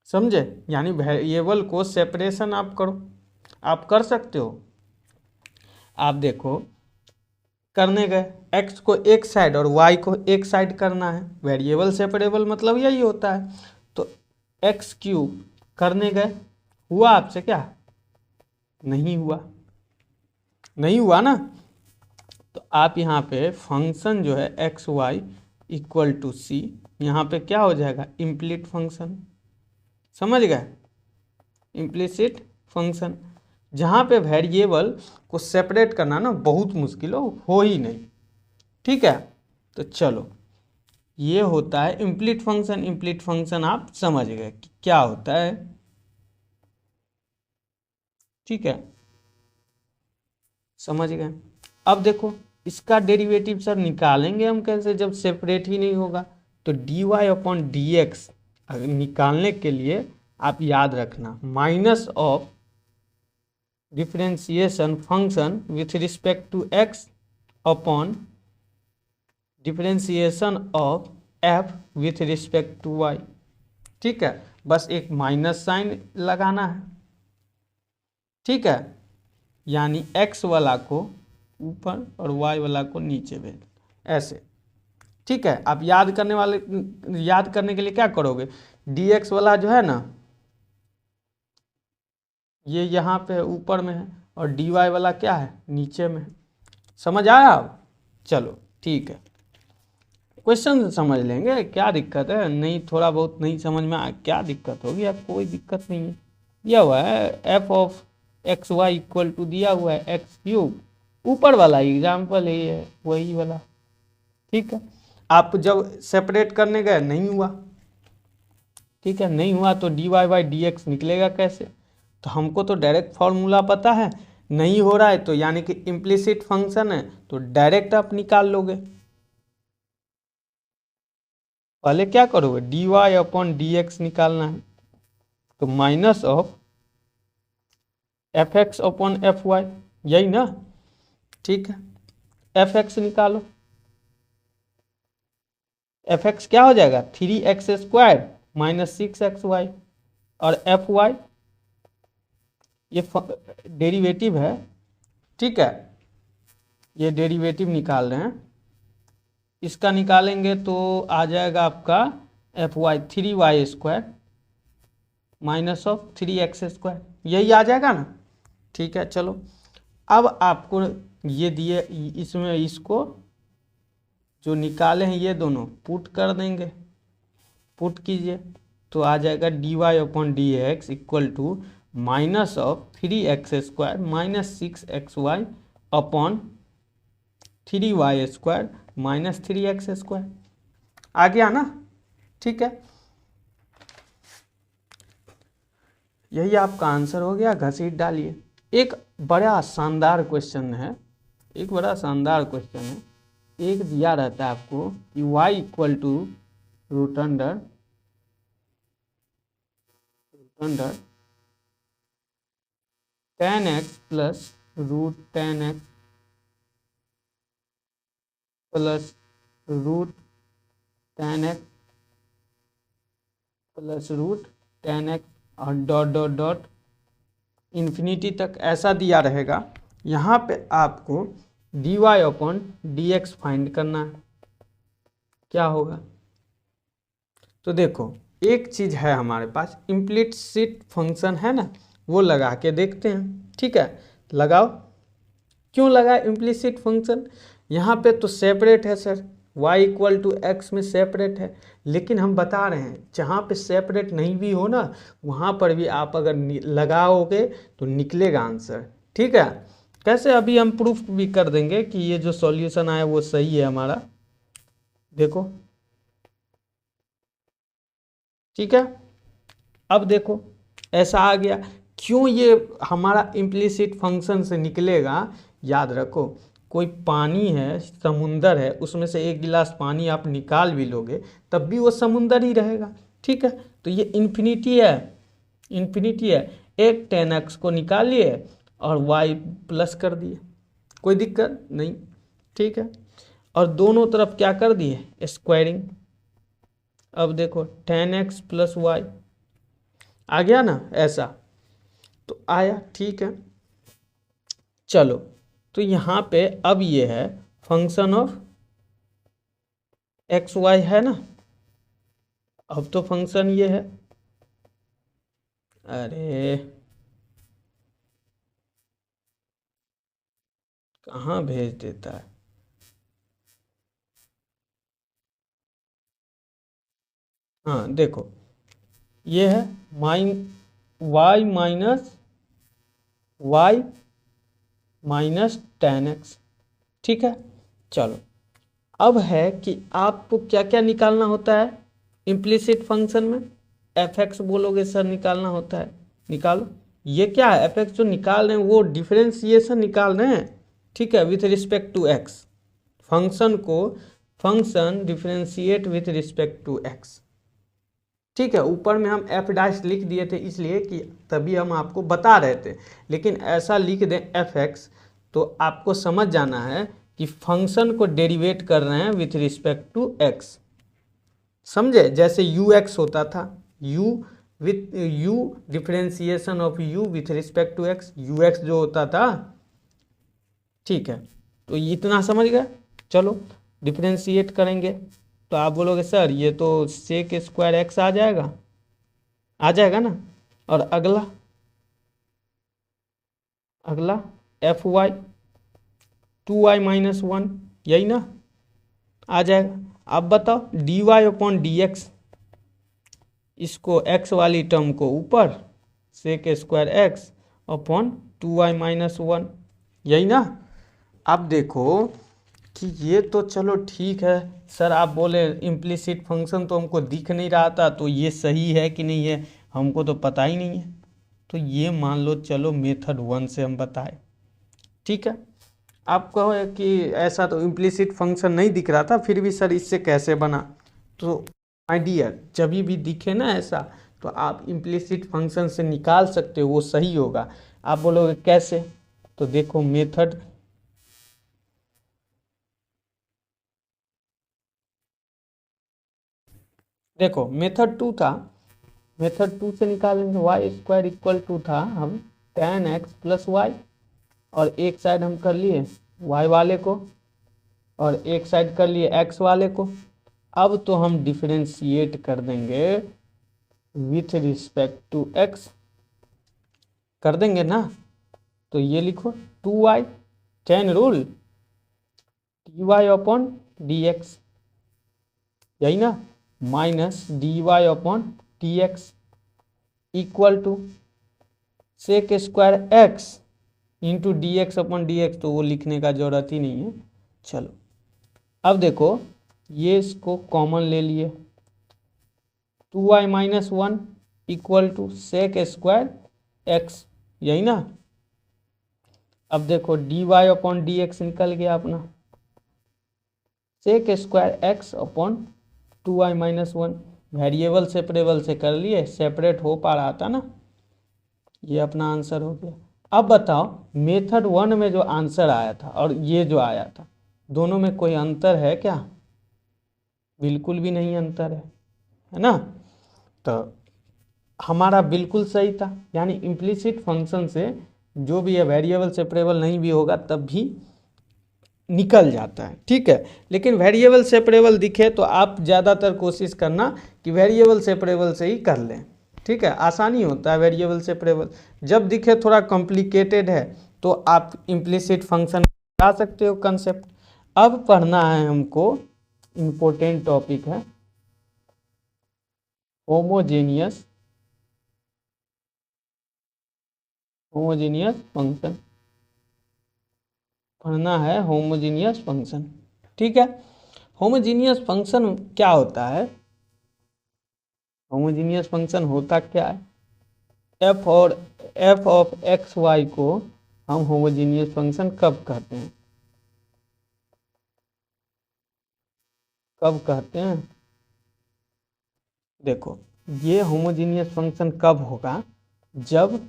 समझे? यानी वेरिएबल को सेपरेशन आप करो, आप कर सकते हो। आप देखो करने गए, x को एक साइड और y को एक साइड करना है, वेरिएबल सेपरेबल मतलब यही होता है। तो x³ करने गए, हुआ आपसे क्या? नहीं हुआ, नहीं हुआ ना। तो आप यहाँ पे फंक्शन जो है xy = c, यहाँ पे क्या हो जाएगा? इम्प्लीट फंक्शन, समझ गए? इम्प्लिसिट फंक्शन, जहाँ पे वेरिएबल को सेपरेट करना ना बहुत मुश्किल हो ही नहीं, ठीक है। तो चलो ये होता है इम्प्लीट फंक्शन। इम्प्लीट फंक्शन आप समझ गए कि क्या होता है, ठीक है, समझ गए। अब देखो इसका डेरिवेटिव सर निकालेंगे हम कैसे जब सेपरेट ही नहीं होगा? तो dy/dx निकालने के लिए आप याद रखना minus of differentiation function with respect to x upon differentiation of f with respect to y, ठीक है। बस एक माइनस साइन लगाना है, ठीक है, यानी x वाला को ऊपर और y वाला को नीचे भेज, ऐसे, ठीक है। आप याद करने के लिए क्या करोगे? dx वाला जो है ना ये यहाँ पे ऊपर में है और dy वाला क्या है? नीचे में है। समझ आया? अब चलो ठीक है, क्वेश्चन समझ लेंगे, क्या दिक्कत है? नहीं थोड़ा बहुत नहीं समझ में आया क्या दिक्कत होगी? अब कोई दिक्कत नहीं है, दिया हुआ है f(x, y) = दिया हुआ है x³, ऊपर वाला एग्जाम्पल ही है वही वाला, ठीक है। आप जब सेपरेट करने गए नहीं हुआ, ठीक है, नहीं हुआ तो dy/dx निकलेगा कैसे? तो हमको तो डायरेक्ट फॉर्मूला पता है, नहीं हो रहा है तो यानी कि इम्प्लिसिट फंक्शन है, तो डायरेक्ट आप निकाल लोगे। पहले क्या करोगे? dy/dx निकालना है, तो माइनस ऑफ fx/fy, यही ना, ठीक है। fx निकालो, fx क्या हो जाएगा? 3x² - 6xy, और fy ये डेरिवेटिव है, ठीक है, ये डेरिवेटिव निकाल रहे हैं, इसका निकालेंगे तो आ जाएगा आपका fy 3y² - 3x², यही आ जाएगा ना, ठीक है। चलो अब आपको ये दिए, इसमें इसको जो निकाले हैं ये दोनों पुट कर देंगे, पुट कीजिए तो आ जाएगा dy/dx = -3x² - 6xy upon 3y² - 3x², आ गया ना, ठीक है। यही आपका आंसर हो गया, घसीट डालिए। एक बड़ा शानदार क्वेश्चन है, एक बड़ा शानदार क्वेश्चन है, एक दिया रहता है आपको कि y = √10 10x + √10x + √10x + √10x और डॉट इन्फिनिटी तक ऐसा दिया रहेगा। यहाँ पे आपको dy/dx फाइंड करना है, क्या होगा? तो देखो एक चीज़ है हमारे पास, इम्प्लिसिट फंक्शन है ना, वो लगा के देखते हैं, ठीक है, लगाओ। क्यों लगा इम्प्लिसिट फंक्शन? यहाँ पे तो सेपरेट है सर, y = x में सेपरेट है, लेकिन हम बता रहे हैं जहाँ पे सेपरेट नहीं भी हो ना, वहाँ पर भी आप अगर लगाओगे तो निकलेगा आंसर, ठीक है। कैसे? अभी हम प्रूफ भी कर देंगे कि ये जो सॉल्यूशन आया वो सही है हमारा, देखो, ठीक है। अब देखो ऐसा आ गया, क्यों ये हमारा इम्प्लिसिट फंक्शन से निकलेगा? याद रखो, कोई पानी है, समुंदर है, उसमें से एक गिलास पानी आप निकाल भी लोगे तब भी वो समुंदर ही रहेगा, ठीक है, तो ये इन्फिनिटी है, इन्फिनिटी है। एक 10x को निकाल लिए और y प्लस कर दिए, कोई दिक्कत नहीं, ठीक है। और दोनों तरफ क्या कर दिए, स्क्वायरिंग। अब देखो 10x प्लस वाई आ गया ना, ऐसा तो आया, ठीक है। चलो, तो यहाँ पे अब ये है फंक्शन ऑफ एक्स वाई है ना, अब तो फंक्शन ये है, अरे कहाँ भेज देता है। हाँ देखो, ये है Y minus Y minus 10x, ठीक है। चलो, अब है कि आपको क्या क्या निकालना होता है इम्प्लिसिट फंक्शन में। एफ एक्स बोलोगे सर निकालना होता है, निकालो। ये क्या है, एफ एक्स जो निकाल रहे हैं वो डिफरेंशिएशन निकाल रहे हैं, ठीक है, with respect to X. Function को function differentiate with respect to X, ठीक है। ऊपर में हम एफ डैश लिख दिए थे इसलिए कि तभी हम आपको बता रहे थे, लेकिन ऐसा लिख दें एफ एक्स तो आपको समझ जाना है कि फंक्शन को डेरिवेट कर रहे हैं विथ रिस्पेक्ट टू एक्स, समझे। जैसे यू एक्स होता था, u differentiation of u with respect to x, u x जो होता था, ठीक है। तो इतना समझ गए। चलो डिफरेंशिएट करेंगे तो आप बोलोगे सर ये तो सेक स्क्वायर एक्स आ जाएगा, आ जाएगा ना। और अगला अगला एफ वाई 2y माइनस 1, यही ना आ जाएगा। अब बताओ d y upon D x, इसको x वाली टर्म को ऊपर, sec square x upon 2y minus 1, यही ना। अब देखो कि ये तो चलो ठीक है सर, आप बोले इम्प्लिसिट फंक्शन तो हमको दिख नहीं रहा था, तो ये सही है कि नहीं है हमको तो पता ही नहीं है। तो ये मान लो चलो मेथड 1 से हम बताए, ठीक है। आप कहो कि ऐसा तो इम्प्लिसिट फंक्शन नहीं दिख रहा था, फिर भी सर इससे कैसे बना। तो माय डियर, जब भी दिखे ना ऐसा तो आप इम्प्लिसिट फंक्शन से निकाल सकते हो, वो सही होगा। आप बोलोगे कैसे, तो देखो मेथड देखो, मेथड 2 था, मेथड 2 से निकालेंगे वाई स्क्वायर इक्वल टू था हम 10x प्लस वाई, और एक साइड हम कर लिए y वाले को और एक साइड कर लिए x वाले को। अब तो हम डिफरेंशिएट कर देंगे विथ रिस्पेक्ट टू x, कर देंगे ना। तो ये लिखो 2y 10 rule dy upon dx, यही ना, minus dy upon dx equal to sec square x into d x upon D x, तो वो लिखने का जरूरत ही नहीं है। चलो अब देखो, ये इसको कॉमन ले लिए, 2y minus 1 equal to sec square x, यही ना। अब देखो d y upon D x निकल गया अपना, sec square x upon 2y minus 1, variable separable से कर लिए, सेपरेट हो पा रहा था ना, ये अपना आंसर हो गया। अब बताओ मेथड 1 में जो आंसर आया था और ये जो आया था, दोनों में कोई अंतर है क्या, बिल्कुल भी नहीं अंतर है ना। तो हमारा बिल्कुल सही था, यानी इम्प्लिसिट फंक्शन से जो भी है वेरिएबल सेपरेबल नहीं भी होगा तब भी निकल जाता है, ठीक है। लेकिन वेरिएबल सेपरेबल दिखे तो आप ज़्यादातर कोशिश करना कि वेरिएबल सेपरेबल से ही कर लें, ठीक है, आसानी होता है वेरिएबल सेपरेबल। जब दिखे थोड़ा कॉम्प्लिकेटेड है तो आप इम्प्लिसिट फंक्शन ला सकते हो कंसेप्ट। अब पढ़ना है हमको, इम्पोर्टेंट टॉपिक है होमोजेनियस फंक्शन, पढ़ना है होमोजेनियस फंक्शन, ठीक है। होमोजेनियस फंक्शन क्या होता है, होमोजेनियस फंक्शन होता क्या है, एफ ऑफ एक्स वाई को हम होमोजेनियस फंक्शन कब कहते हैं, कब कहते हैं। देखो ये होमोजीनियस फंक्शन कब होगा? जब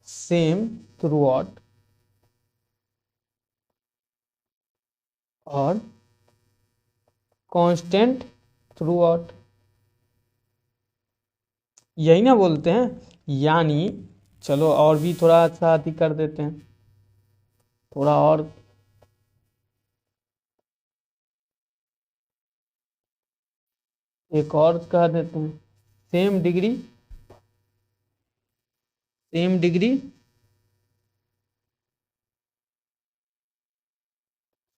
सेम थ्रू आउट और कांस्टेंट थ्रू आउट, यही ना बोलते हैं। यानी चलो और भी थोड़ा अच्छा अति कर देते हैं, थोड़ा और एक और कह देते हैं, सेम डिग्री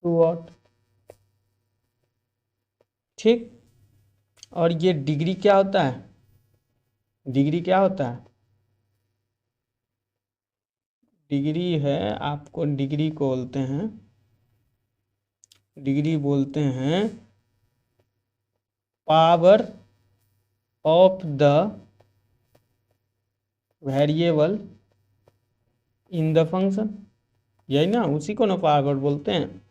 थ्रू आउट। ठीक, और ये डिग्री क्या होता है? डिग्री क्या होता है? डिग्री है, आपको डिग्री को बोलते हैं, डिग्री बोलते हैं power of the variable in the function, यही ना, उसी को ना पावर बोलते हैं।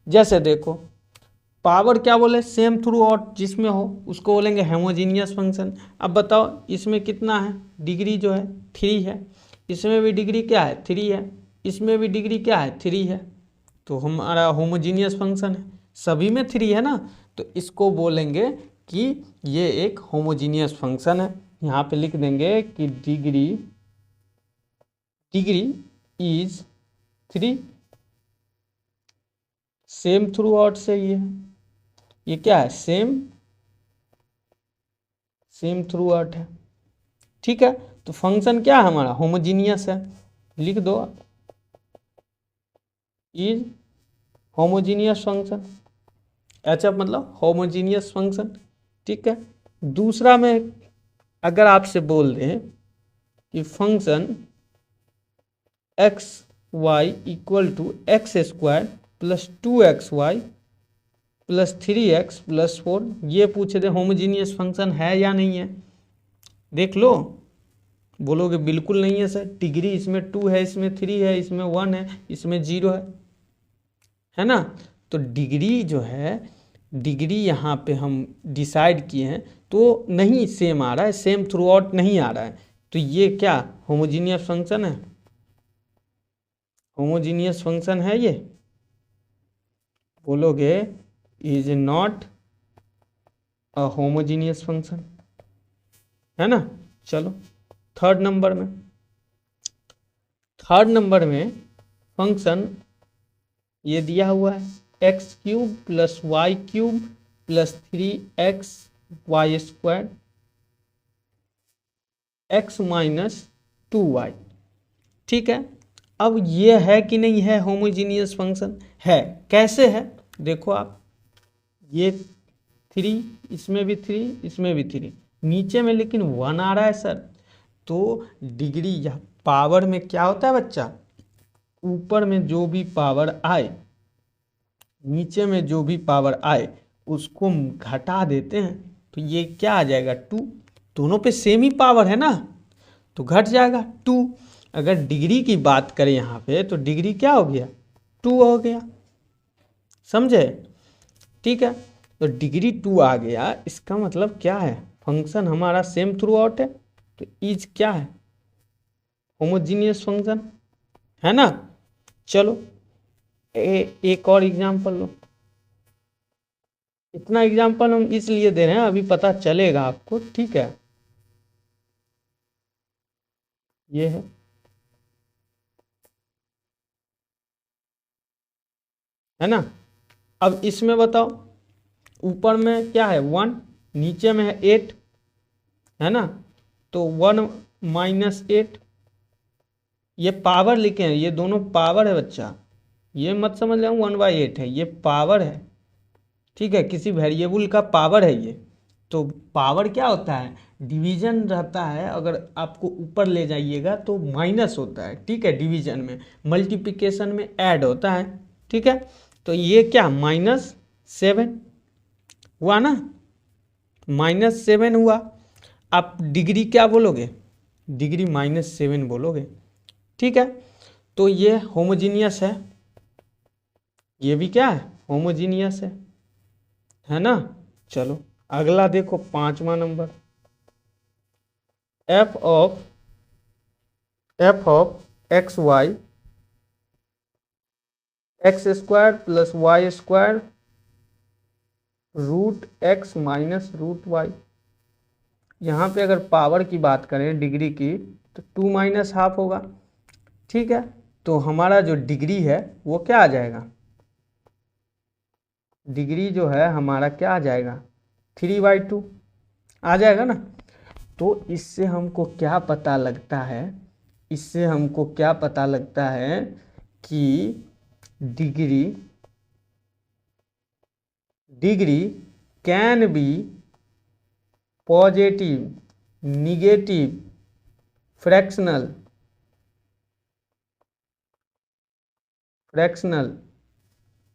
जैसे देखो पावर क्या बोले? सेम थ्रू आउट जिसमें हो उसको बोलेंगे हेमोजीनियस फंक्शन। अब बताओ इसमें कितना है? डिग्री जो है 3 है, इसमें भी डिग्री क्या है? 3 है, इसमें भी डिग्री क्या है? 3 है, तो हमारा होमोजीनियस फंक्शन है, सभी में 3 है ना, तो इसको बोलेंगे कि ये एक होमोजीनियस फंक्शन है। यहाँ पे लिख देंगे कि degree is 3, same through out से ये क्या है? सेम थ्रू आउट है। ठीक है, तो फंक्शन क्या है हमारा? होमोजीनियस है, लिख दो इज होमोजीनियस फंक्शन। अच्छा, मतलब होमोजीनियस फंक्शन। ठीक है, दूसरा में अगर आपसे बोल दें कि function x y equal to x square plus 2xy plus 3x+4, ये पूछे थे होमोजीनियस फंक्शन है या नहीं है? देख लो, बोलोगे बिल्कुल नहीं है सर, डिग्री इसमें 2 है, इसमें 3 है, इसमें 1 है, इसमें 0 है ना। तो डिग्री जो है, डिग्री यहाँ पे हम डिसाइड किए हैं तो नहीं सेम आ रहा है, सेम थ्रू आउट नहीं आ रहा है, तो ये क्या होमोजीनियस फंक्शन है? होमोजीनियस फंक्शन है ये? बोलोगे is not a homogeneous function, है ना। चलो थर्ड नंबर में फंक्शन ये दिया हुआ है x³ + y³ + 3x² x - 2y। ठीक है, अब ये है कि नहीं है होमोजीनियस फंक्शन? है। कैसे है? देखो आप, ये 3, इसमें भी 3, इसमें भी 3, नीचे में लेकिन 1 आ रहा है सर, तो डिग्री या पावर में क्या होता है बच्चा? ऊपर में जो भी पावर आए, नीचे में जो भी पावर आए, उसको घटा देते हैं, तो ये क्या आ जाएगा? 2। दोनों पे सेम ही पावर है ना, तो घट जाएगा 2। अगर डिग्री की बात करें यहाँ पे, तो डिग्री क्या हो गया? 2 हो गया, समझे? ठीक है, तो डिग्री 2 आ गया, इसका मतलब क्या है? फंक्शन हमारा सेम थ्रू आउट है, तो इज क्या है? होमोजीनियस फंक्शन, है ना। चलो एक और एग्जांपल लो। इतना एग्जांपल हम इसलिए दे रहे हैं, अभी पता चलेगा आपको। ठीक है, ये है ना। अब इसमें बताओ, ऊपर में क्या है? 1, नीचे में है 8, है ना, तो 1 - 8, ये पावर लिखे हैं, ये दोनों पावर है बच्चा, ये मत समझ लें 1/8 है, ये पावर है। ठीक है, किसी वेरिएबल का पावर है ये। तो पावर क्या होता है? डिवीजन रहता है, अगर आपको ऊपर ले जाइएगा तो माइनस होता है। ठीक है, डिवीजन में, मल्टीप्लिकेशन में ऐड होता है। ठीक है, तो ये क्या -7 हुआ ना, -7 हुआ। आप डिग्री क्या बोलोगे? डिग्री -7 बोलोगे। ठीक है, तो ये होमोजीनियस है, ये भी क्या है? होमोजीनियस है ना। चलो अगला देखो, 5वां नंबर। F of x Y X square plus Y square root X minus root Y. यहाँ पे अगर पावर की बात करें डिग्री की तो 2 - ½ होगा। ठीक है, तो हमारा जो डिग्री है वो क्या आ जाएगा, डिग्री जो है हमारा क्या आ जाएगा 3/2 आ जाएगा ना। तो इससे हमको क्या पता लगता है, इससे हमको क्या पता लगता है कि degree can be positive, negative, fractional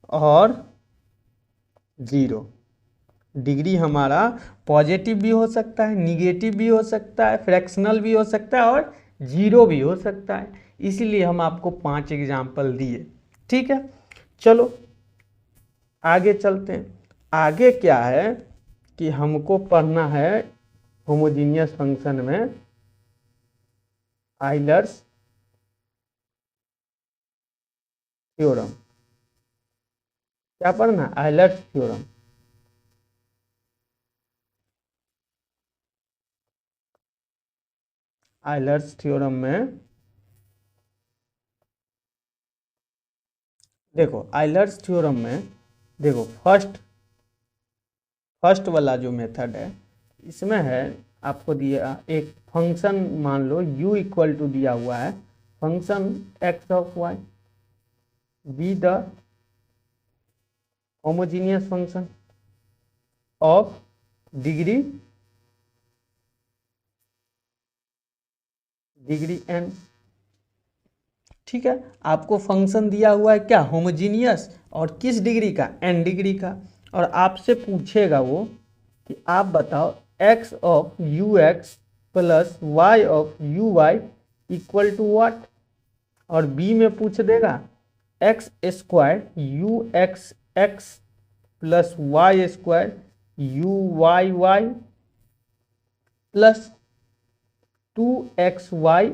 और जीरो। डिग्री हमारा पॉजिटिव भी हो सकता है, निगेटिव भी हो सकता है, फ्रैक्शनल भी हो सकता है और जीरो भी हो सकता है। इसीलिए हम आपको 5 एग्जाम्पल दिए। ठीक है, चलो आगे चलते हैं। आगे क्या है कि हमको पढ़ना है होमोजीनियस फंक्शन में आइलर्स थ्योरम। क्या पढ़ना, आइलर्स थ्योरम। आइलर्स थ्योरम में देखो, आइलर्स थ्योरम में देखो फर्स्ट वाला जो मेथड है इसमें है आपको दिया एक फंक्शन, मान लो u इक्वल टू दिया हुआ है function x of y be the homogeneous function of degree n। ठीक है, आपको फंक्शन दिया हुआ है क्या, होमोजीनियस, और किस डिग्री का, n डिग्री का। और आपसे पूछेगा वो कि आप बताओ x of ux plus y of uy equal to what. और b में पूछ देगा x square you x x plus Y square you Y Y plus 2xy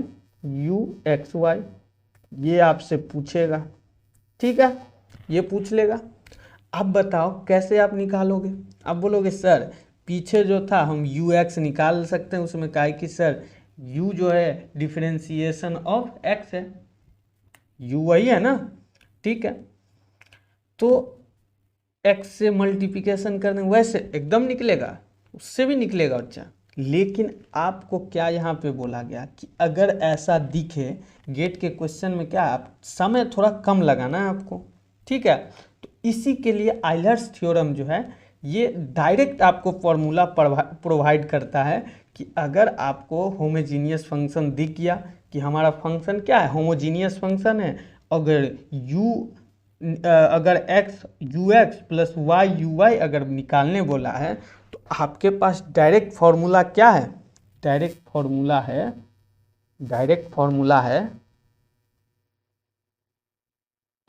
you x Y. ये आपसे पूछेगा। ठीक है, ये पूछ लेगा। अब बताओ कैसे आप निकालोगे। अब बोलोगे सर पीछे जो था हम यू एक्स निकाल सकते हैं, उसमें क्या है कि सर यू जो है डिफरेंशिएशन ऑफ एक्स है, यू वही है ना। ठीक है, तो एक्स से मल्टीप्लिकेशन करने वैसे एकदम निकलेगा, उससे भी निकलेगा बच्चा। लेकिन आपको क्या यहाँ पे बोला गया कि अगर ऐसा दिखे, गेट के क्वेश्चन में क्या आप समय थोड़ा कम लगाना है आपको। ठीक है, तो इसी के लिए आइलर्स थ्योरम जो है ये डायरेक्ट आपको फॉर्मूला प्रोवाइड करता है कि अगर आपको होमोजीनियस फंक्शन दिख गया कि हमारा फंक्शन क्या है, होमोजीनियस फंक्शन है, अगर x u x plus y u y अगर निकालने बोला है तो आपके पास डायरेक्ट फॉर्मूला क्या है, डायरेक्ट फॉर्मूला है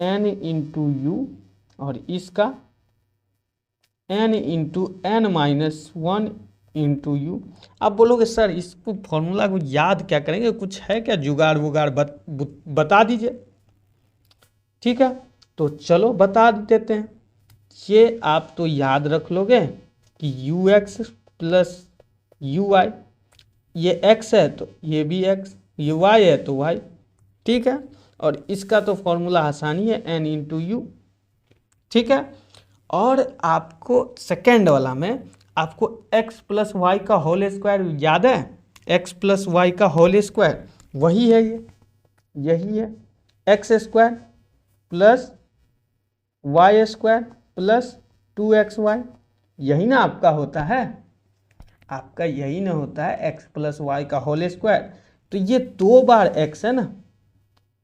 n इंटू यू और इसका n into n-1 into you. आप बोलोगे सर इसको फॉर्मूला को याद क्या करेंगे, कुछ है क्या जुगाड़ वुगाड़, बता दीजिए। ठीक है, तो चलो बता देते हैं। ये आप तो याद रख लोगे कि u x plus u y, ये x है तो ये भी x, ये y है तो y। ठीक है, और इसका तो फॉर्मूला आसानी है n इंटू यू। ठीक है, और आपको सेकेंड वाला में आपको x प्लस वाई का होल स्क्वायर याद है, x प्लस वाई का होल स्क्वायर वही है, यही है x square plus Y square plus 2xy। यही ना आपका होता है, आपका यही ना होता है x प्लस वाई का होल स्क्वायर। तो ये 2 बार x है ना,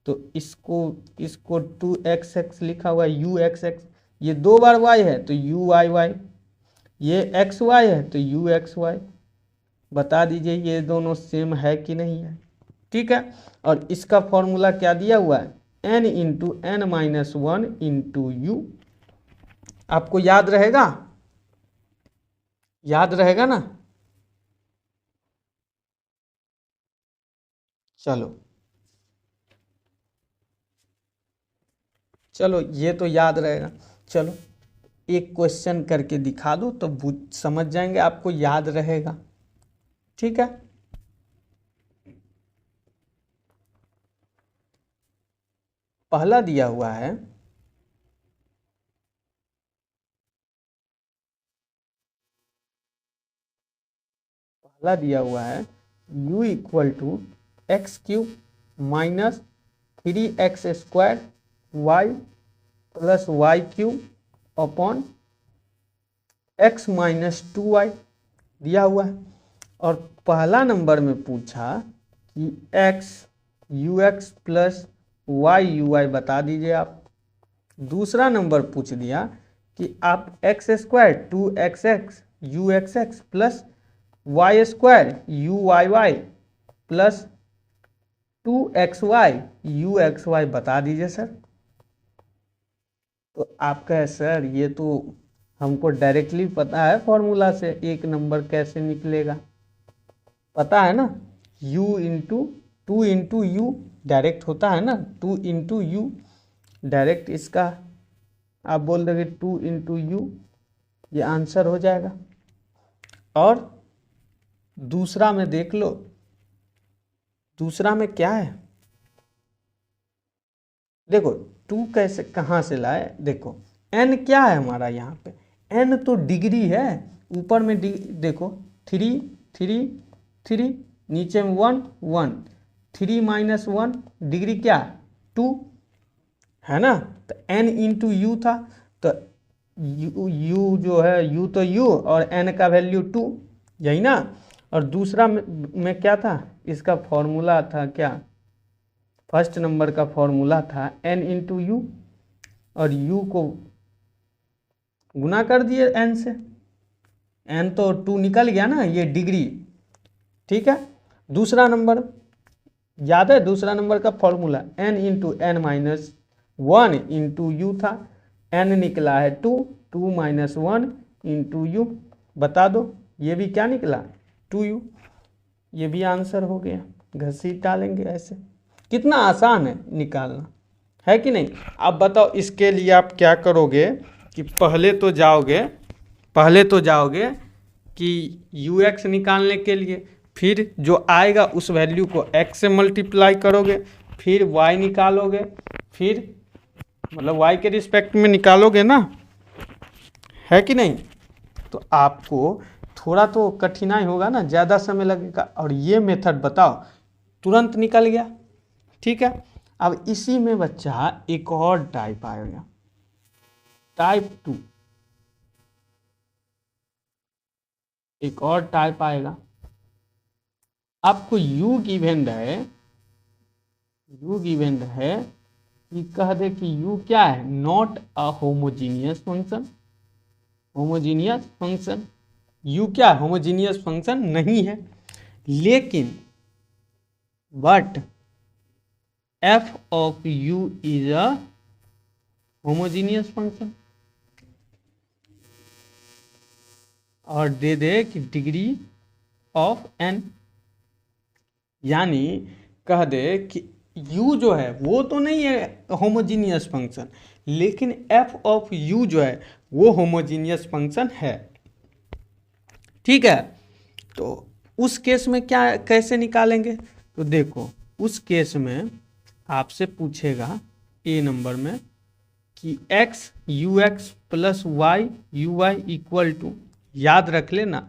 तो इसको 2xx लिखा हुआ है यू एक्स एक्स, ये 2 बार y है तो यू वाई वाई, ये एक्स वाई है तो यू एक्स वाई। बता दीजिए ये दोनों सेम है कि नहीं है। ठीक है, और इसका फॉर्मूला क्या दिया हुआ है n into n-1 into you. आपको याद रहेगा, याद रहेगा ना। चलो चलो ये तो याद रहेगा। चलो एक क्वेश्चन करके दिखा दो तो समझ जाएंगे, आपको याद रहेगा। ठीक है, पहला दिया हुआ है u equal to x cube minus 3x² y plus y cube upon x minus 2y दिया हुआ है। और पहला नंबर में पूछा कि x ux plus y ui बता दीजिए आप। दूसरा नंबर पूछ दिया कि आप x² 2xx uxx plus y² uyy plus 2xy uxy बता दीजिए सर। तो आपका है सर ये तो हमको डायरेक्टली पता है फॉर्मूला से, एक नंबर कैसे निकलेगा पता है ना, u into 2 into you direct होता है ना, 2 इंटू यू डायरेक्ट, इसका आप बोल दोगे 2 इंटू यू, ये आंसर हो जाएगा। और दूसरा में देख लो, दूसरा में क्या है, देखो 2 कैसे कहाँ से लाए, देखो n क्या है हमारा यहाँ पे, n तो डिग्री है, ऊपर में देखो 3 3 3, नीचे में 1 1, 3 माइनस 1 डिग्री क्या 2 है ना, तो n इंटू यू था, तो u जो है u तो u और n का वैल्यू 2, यही ना। और दूसरा में क्या था, इसका फॉर्मूला था क्या, फर्स्ट नंबर का फॉर्मूला था n इंटू यू, और u को गुना कर दिए n से, n तो 2 निकल गया ना, ये डिग्री। ठीक है, दूसरा नंबर याद है, दूसरा नंबर का formula n into N minus 1 into u था, n निकला है 2, 2 माइनस 1 इंटू यू, बता दो ये भी क्या निकला 2u, ये भी आंसर हो गया। घसीट डालेंगे ऐसे, कितना आसान है निकालना, है कि नहीं। अब बताओ इसके लिए आप क्या करोगे कि पहले तो जाओगे कि ux निकालने के लिए, फिर जो आएगा उस वैल्यू को x से मल्टीप्लाई करोगे, फिर y निकालोगे, फिर मतलब y के रिस्पेक्ट में निकालोगे ना, है कि नहीं। तो आपको थोड़ा तो कठिनाई होगा ना, ज़्यादा समय लगेगा। और ये मेथड बताओ तुरंत निकल गया। ठीक है, अब इसी में बच्चा एक और टाइप आएगा, टाइप 2, एक और टाइप आएगा। आपको u गिवन है कि कह दे कि u क्या है, not a homogeneous function, homogeneous function u क्या होमोजीनियस फंक्शन नहीं है, लेकिन but f of u is a homogeneous function, और दे दे कि डिग्री ऑफ n, यानी कह दे कि u जो है वो तो नहीं है होमोजीनियस फंक्शन, लेकिन f ऑफ u जो है वो होमोजीनियस फंक्शन है। ठीक है, तो उस केस में क्या कैसे निकालेंगे, तो देखो उस केस में आपसे पूछेगा ए नंबर में कि x ux plus y u y equal to, याद रख लेना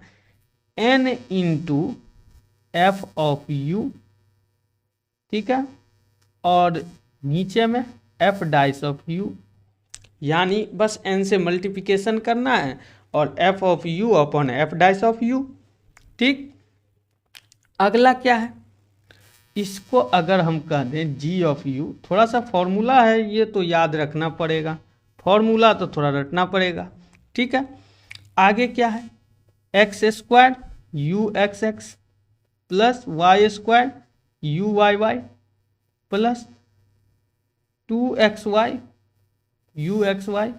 n into f of u, ठीक है, और नीचे में f डाइस ऑफ u, यानी बस n से मल्टीप्लिकेशन करना है और f of u upon f dice of u। ठीक, अगला क्या है, इसको अगर हम कह दें g ऑफ u, थोड़ा सा फॉर्मूला है ये तो याद रखना पड़ेगा, फॉर्मूला तो थोड़ा रटना पड़ेगा। ठीक है, आगे क्या है, x² uxx plus y² uyy plus 2xy uxy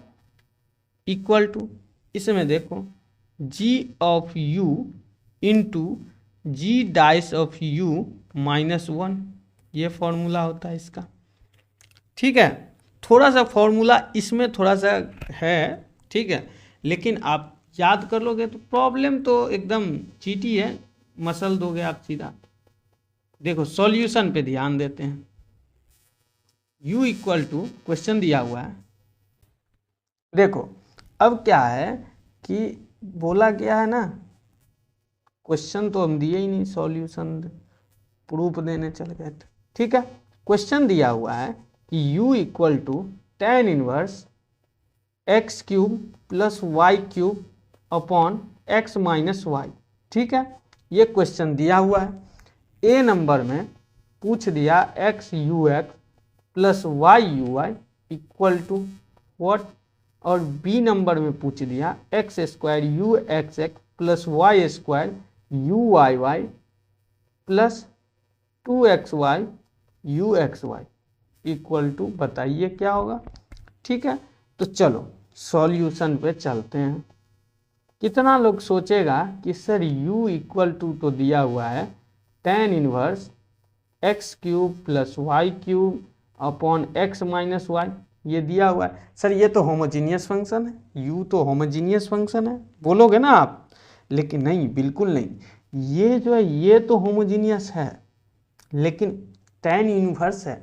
equal to, इसमें देखो g of u into g dash of u minus 1, ये फॉर्मूला होता है इसका। ठीक है, थोड़ा सा फॉर्मूला इसमें थोड़ा सा है, ठीक है, लेकिन आप याद कर लोगे तो प्रॉब्लम तो एकदम चीटी है, मसल दोगे आप सीधा। देखो सॉल्यूशन पे ध्यान देते हैं। u इक्वल टू क्वेश्चन दिया हुआ है, देखो अब क्या है कि बोला गया है ना, क्वेश्चन तो हम दिए ही नहीं, सॉल्यूशन प्रूफ देने चल गए थे। ठीक है, क्वेश्चन दिया हुआ है कि u equal to tan inverse x cube plus y cube upon x minus y. ठीक है, ये क्वेश्चन दिया हुआ है। ए नंबर में पूछ दिया x u x plus y u y equal to what, और बी नंबर में पूछ दिया x square you x x plus Y square you Y Y plus 2xy you x y equal to, बताइए क्या होगा। ठीक है, तो चलो सॉल्यूशन पे चलते हैं। कितना लोग सोचेगा कि सर u इक्वल टू तो दिया हुआ है tan inverse x cube plus y cube upon x minus y, ये दिया हुआ है सर, ये तो होमोजीनियस फंक्शन है, u तो होमोजीनियस फंक्शन है, बोलोगे ना आप, लेकिन नहीं, बिल्कुल नहीं, ये जो है ये तो होमोजीनियस है, लेकिन tan इनवर्स है,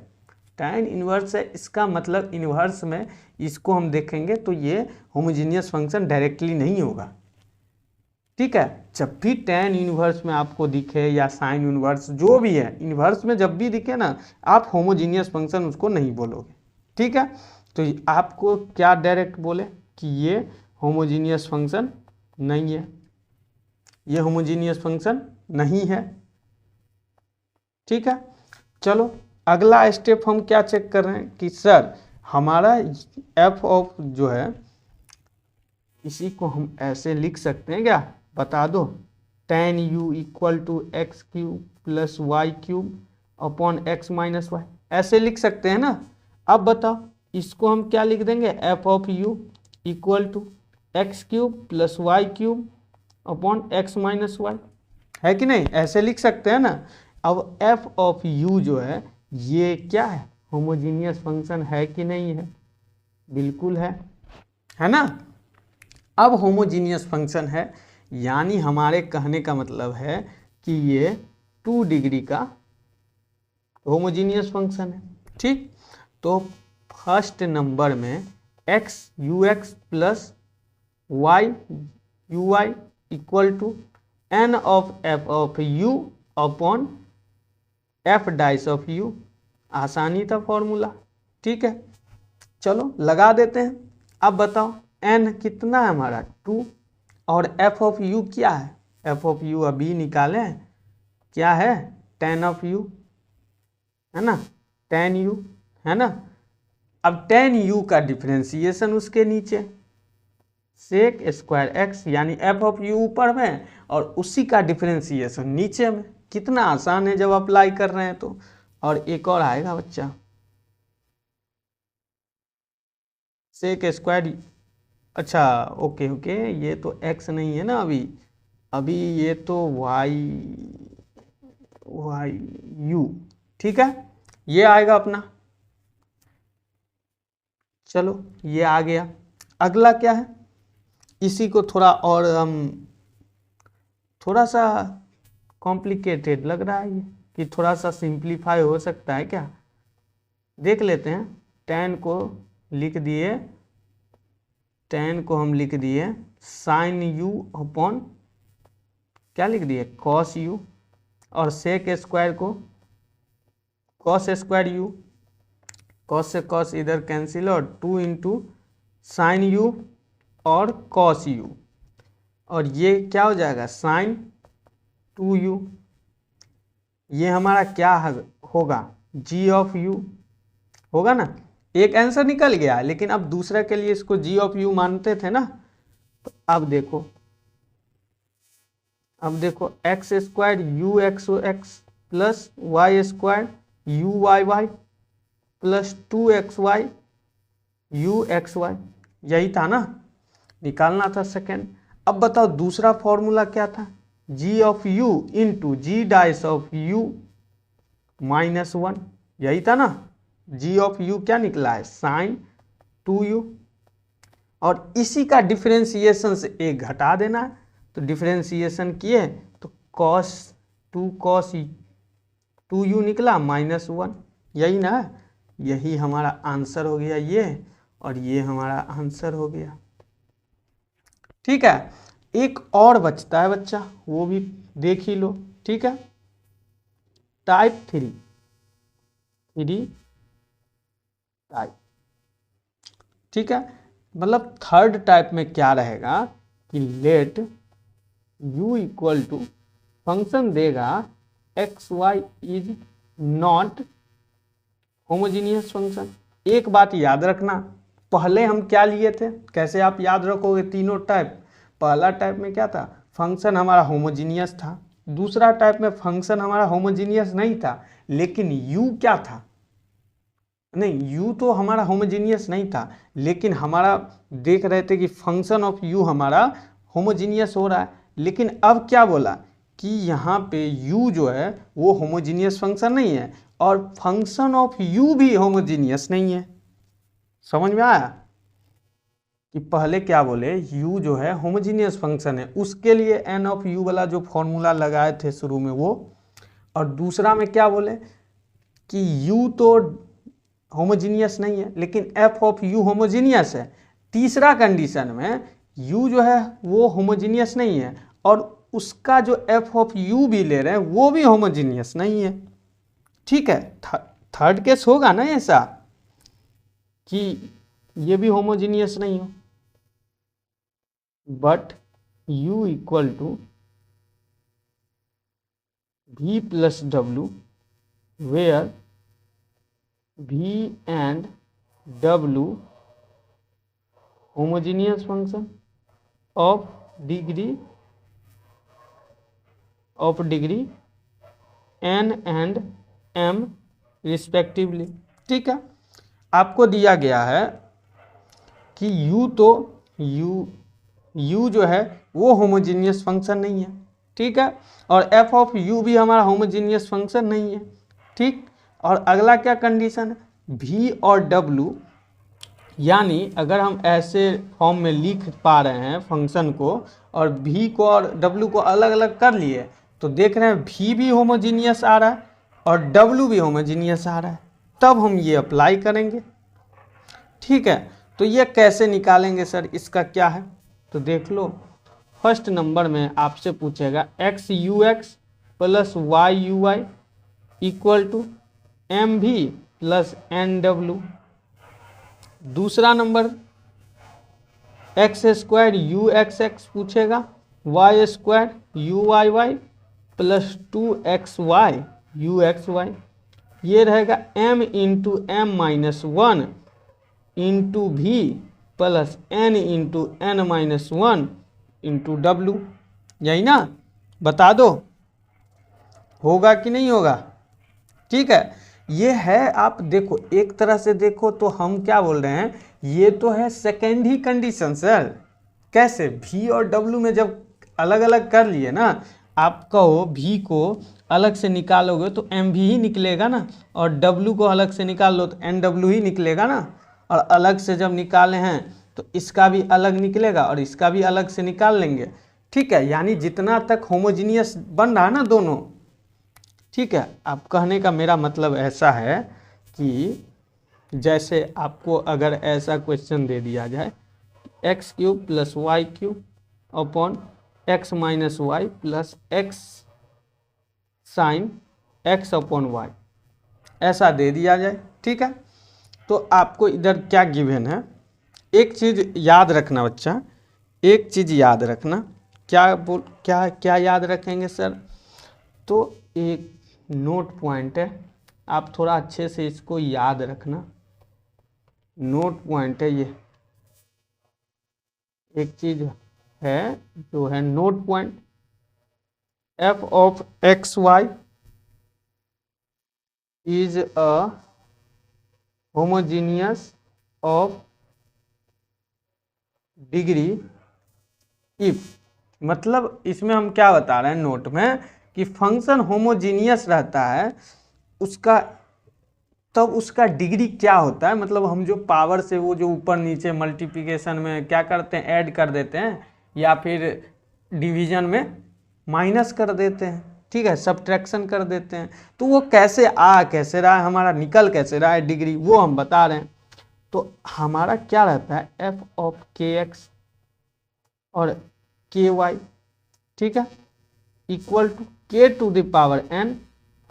tan इनवर्स है, इसका मतलब इनवर्स में इसको हम देखेंगे तो ये होमोजीनियस फंक्शन डायरेक्टली नहीं होगा। ठीक है, जब भी tan इनवर्स में आपको दिखे या साइन इनवर्स जो भी है, इनवर्स में जब भी दिखे ना, आप होमोजीनियस फंक्शन उसको नहीं बोलोगे। ठीक है, तो आपको क्या डायरेक्ट बोले कि ये होमोजीनियस फंक्शन नहीं है, ये होमोजीनियस फंक्शन नहीं है। ठीक है, चलो अगला स्टेप हम क्या चेक कर रहे हैं कि सर हमारा एफ ऑफ जो है, इसी को हम ऐसे लिख सकते हैं क्या, बता दो, tan u equal to x cube plus y cube upon x minus y, ऐसे लिख सकते हैं ना। अब बताओ इसको हम क्या लिख देंगे, f of u equal to x cube plus y cube upon x minus y, है कि नहीं, ऐसे लिख सकते हैं ना। अब एफ ऑफ u जो है ये क्या है, होमोजीनियस फंक्शन है कि नहीं है, बिल्कुल है ना। अब होमोजीनियस फंक्शन है, यानी हमारे कहने का मतलब है कि ये 2 डिग्री का होमोजीनियस फंक्शन है। ठीक, तो फर्स्ट नंबर में x u x plus y u y equal to n of f of u upon f dash of u, आसानी था फॉर्मूला। ठीक है, चलो लगा देते हैं। अब बताओ n कितना है हमारा 2, और f ऑफ u क्या है, f ऑफ u अभी निकालें, क्या है tan ऑफ u, है ना, tan u, है ना। अब tan u का डिफ्रेंसिएशन उसके नीचे सेक स्क्वायर x, यानी f ऑफ u ऊपर में और उसी का डिफ्रेंसिएशन नीचे में। कितना आसान है जब अप्लाई कर रहे हैं तो। और एक और आएगा बच्चा, सेक स्क्वायर, अच्छा ओके ओके, ये तो x नहीं है ना अभी ये तो y u, ठीक है, ये आएगा अपना। चलो ये आ गया। अगला क्या है, इसी को थोड़ा और हम थोड़ा सा कॉम्प्लिकेटेड लग रहा है ये, कि थोड़ा सा सिंप्लीफाई हो सकता है क्या, देख लेते हैं। tan को लिख दिए, tan को हम लिख दिए साइन u अपॉन क्या लिख दिए cos u, और सेक स्क्वायर को cos स्क्वायर u, cos से cos इधर कैंसिल और 2 इंटू साइन u और cos u, और ये क्या हो जाएगा साइन 2u, ये हमारा क्या होगा g ऑफ u होगा ना। एक आंसर निकल गया, लेकिन अब दूसरा के लिए इसको g ऑफ u मानते थे ना। तो अब देखो x square you x x plus Y square you Y Y plus 2xy you x y, यही था ना, निकालना था सेकेंड। अब बताओ दूसरा फॉर्मूला क्या था, g of u into g dash of u -1, यही था ना। g ऑफ u क्या निकला है, sin 2u, और इसी का डिफरेंशिएशन से एक घटा देना है। तो डिफरेंशिएशन किए तो cos 2u निकला -1, यही ना, यही हमारा आंसर हो गया ये, और ये हमारा आंसर हो गया। ठीक है, एक और बचता है बच्चा, वो भी देख ही लो। ठीक है, टाइप 3 टाइप। ठीक है, मतलब थर्ड टाइप में क्या रहेगा कि let u equal to function देगा xy is not homogeneous function. एक बात याद रखना, पहले हम क्या लिए थे, कैसे आप याद रखोगे तीनों टाइप। पहला टाइप में क्या था, फंक्शन हमारा होमोजीनियस था। दूसरा टाइप में फंक्शन हमारा होमोजीनियस नहीं था, लेकिन u क्या था, नहीं u तो हमारा होमोजीनियस नहीं था, लेकिन हमारा देख रहे थे कि फंक्शन ऑफ u हमारा होमोजीनियस हो रहा है। लेकिन अब क्या बोला कि यहाँ पे u जो है वो होमोजीनियस फंक्शन नहीं है, और फंक्शन ऑफ u भी होमोजीनियस नहीं है। समझ में आया कि पहले क्या बोले, u जो है होमोजीनियस फंक्शन है, उसके लिए n ऑफ u वाला जो फॉर्मूला लगाए थे शुरू में वो, और दूसरा में क्या बोले कि u तो होमोजीनियस नहीं है, लेकिन f ऑफ u होमोजीनियस है। तीसरा कंडीशन में u जो है वो होमोजीनियस नहीं है, और उसका जो f ऑफ u भी ले रहे हैं वो भी होमोजीनियस नहीं है। ठीक है, थर्ड केस होगा ना ऐसा कि ये भी होमोजीनियस नहीं हो, but u equal to v plus w, where v and w homogeneous function of degree n and m respectively। ठीक है, आपको दिया गया है कि u तो u जो है वो होमोजीनियस फंक्शन नहीं है। ठीक है, और f ऑफ u भी हमारा होमोजीनियस फंक्शन नहीं है। ठीक, और अगला क्या कंडीशन है, v और w, यानी अगर हम ऐसे फॉर्म में लिख पा रहे हैं फंक्शन को, और v को और w को अलग अलग कर लिए, तो देख रहे हैं v भी होमोजीनियस आ रहा है और w भी होमोजीनियस आ रहा है, तब हम ये अप्लाई करेंगे। ठीक है, तो ये कैसे निकालेंगे सर, इसका क्या है, तो देख लो। फर्स्ट नंबर में आपसे पूछेगा x ux plus y uy equal to M V plus N W. दूसरा नंबर X square you x X पूछेगा, Y square you Y Y plus 2xy you x Y. ये रहेगा m into M minus 1 into V plus n into N minus 1 into W. यही ना, बता दो होगा कि नहीं होगा। ठीक है, ये है, आप देखो एक तरह से देखो तो हम क्या बोल रहे हैं, ये तो है सेकेंड ही कंडीशन सर। कैसे, v और w में जब अलग अलग कर लिए ना, आप कहो v को अलग से निकालोगे तो mv ही निकलेगा ना, और w को अलग से निकाल लो तो nw ही निकलेगा ना, और अलग से जब निकाले हैं तो इसका भी अलग निकलेगा और इसका भी अलग से निकाल लेंगे। ठीक है, यानी जितना तक होमोजीनियस बन रहा है ना दोनों। ठीक है, आप कहने का मेरा मतलब ऐसा है कि जैसे आपको अगर ऐसा क्वेश्चन दे दिया जाए x cube plus y cube upon x minus y plus x sine x upon y, ऐसा दे दिया जाए। ठीक है, तो आपको इधर क्या गिवन है, एक चीज़ याद रखना बच्चा, एक चीज़ याद रखना। क्या याद रखेंगे सर, तो एक नोट पॉइंट है, आप थोड़ा अच्छे से इसको याद रखना। नोट पॉइंट है ये, एक चीज है जो है note point, f of x y is a homogeneous of degree if, मतलब इसमें हम क्या बता रहे हैं नोट में कि फंक्शन होमोजीनियस रहता है उसका तब उसका डिग्री क्या होता है, मतलब हम जो पावर से वो जो ऊपर नीचे मल्टीप्लिकेशन में क्या करते हैं, ऐड कर देते हैं, या फिर डिवीजन में माइनस कर देते हैं, ठीक है, सब्ट्रैक्शन कर देते हैं, तो वो कैसे कैसे रहा है, हमारा निकल कैसे रहा है डिग्री, वो हम बता रहे हैं। तो हमारा क्या रहता है, एफ ऑफ के एक्स और के वाई, ठीक है, equal to k to the power n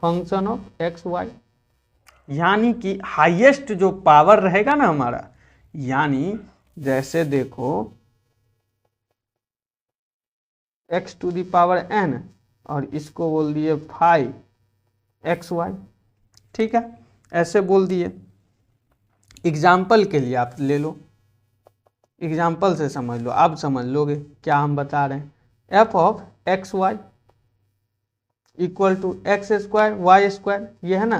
function of x y. यानी कि हाईएस्ट जो पावर रहेगा ना हमारा, यानी जैसे देखो x to the power n और इसको बोल दिए 5xy, ठीक है, ऐसे बोल दिए। एग्जाम्पल के लिए आप ले लो, एग्जाम्पल से समझ लो, आप समझ लोगे क्या हम बता रहे हैं। f of x y equal to x square y square, ये है ना।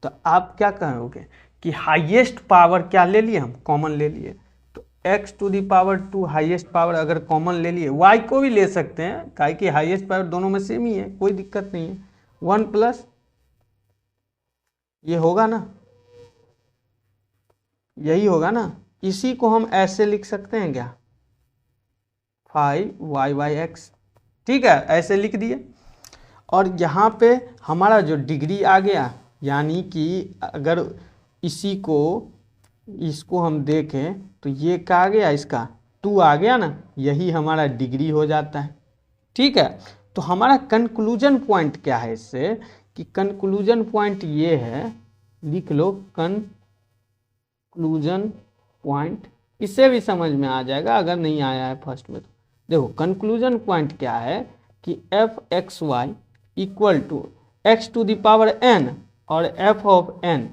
तो आप क्या करोगे कि हाईएस्ट पावर क्या ले लिए, हम कॉमन ले लिए, तो x to the power 2 highest power अगर कॉमन ले लिए, y को भी ले सकते हैं, काहे कि हाईएस्ट पावर दोनों में सेम ही है, कोई दिक्कत नहीं है। 1 प्लस ये होगा ना, यही होगा ना, इसी को हम ऐसे लिख सकते हैं क्या, 5y/x, ठीक है, ऐसे लिख दिए। और यहाँ पे हमारा जो डिग्री आ गया, यानी कि अगर इसको हम देखें तो ये क्या आ गया, इसका 2 आ गया ना, यही हमारा डिग्री हो जाता है, ठीक है। तो हमारा कंक्लूजन पॉइंट क्या है इससे, कि कंक्लूजन पॉइंट ये है, लिख लो कंक्लूजन पॉइंट, इससे भी समझ में आ जाएगा अगर नहीं आया है फर्स्ट में। तो देखो कंक्लूजन पॉइंट क्या है कि f x y equal to x to the power n और एफ ऑफ n,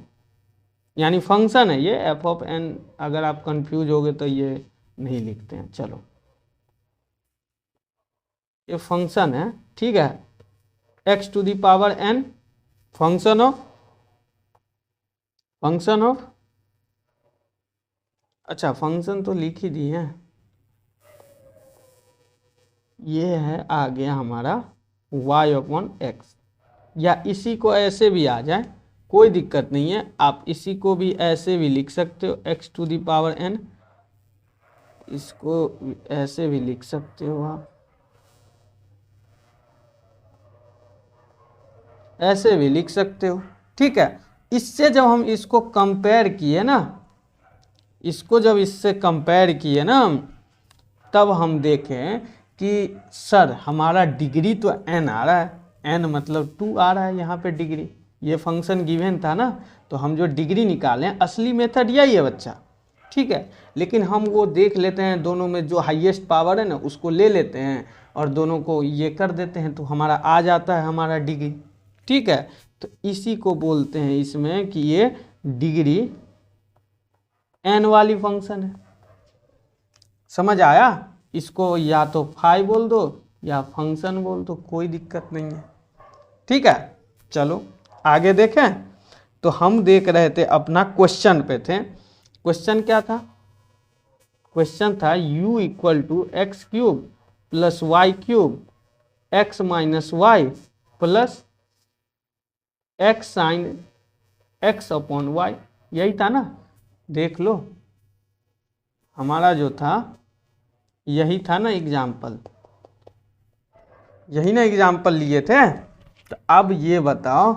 यानी फंक्शन है ये एफ ऑफ n, अगर आप कंफ्यूज हो गए तो ये नहीं लिखते हैं, चलो ये फंक्शन है, ठीक है, x to the power n function of अच्छा फंक्शन तो लिख ही दिए हैं, ये है आ गया हमारा y/x, या इसी को ऐसे भी आ जाए कोई दिक्कत नहीं है, आप इसी को भी ऐसे भी लिख सकते हो x to the power n, इसको ऐसे भी लिख सकते हो आप, ऐसे भी लिख सकते हो, ठीक है। इससे जब हम इसको कंपेयर किए ना, इसको जब इससे कंपेयर किए ना तब हम देखें कि सर हमारा डिग्री तो n आ रहा है, n मतलब 2 आ रहा है यहाँ पे डिग्री, ये फंक्शन गिवन था ना, तो हम जो डिग्री निकालें असली मेथड यही है बच्चा, ठीक है। लेकिन हम वो देख लेते हैं दोनों में जो हाईएस्ट पावर है ना उसको ले लेते हैं और दोनों को ये कर देते हैं, तो हमारा आ जाता है हमारा डिग्री, ठीक है। तो इसी को बोलते हैं इसमें कि ये डिग्री n वाली फंक्शन है, समझ आया। इसको या तो 5 बोल दो या फंक्शन बोल दो, कोई दिक्कत नहीं है, ठीक है। चलो आगे देखें। तो हम देख रहे थे अपना क्वेश्चन पे थे, क्वेश्चन क्या था, क्वेश्चन था u equal to x cube plus y cube x minus y plus x sine x upon y, यही था ना, देख लो हमारा जो था यही था ना एग्जाम्पल, यही ना एग्जाम्पल लिए थे। तो अब ये बताओ,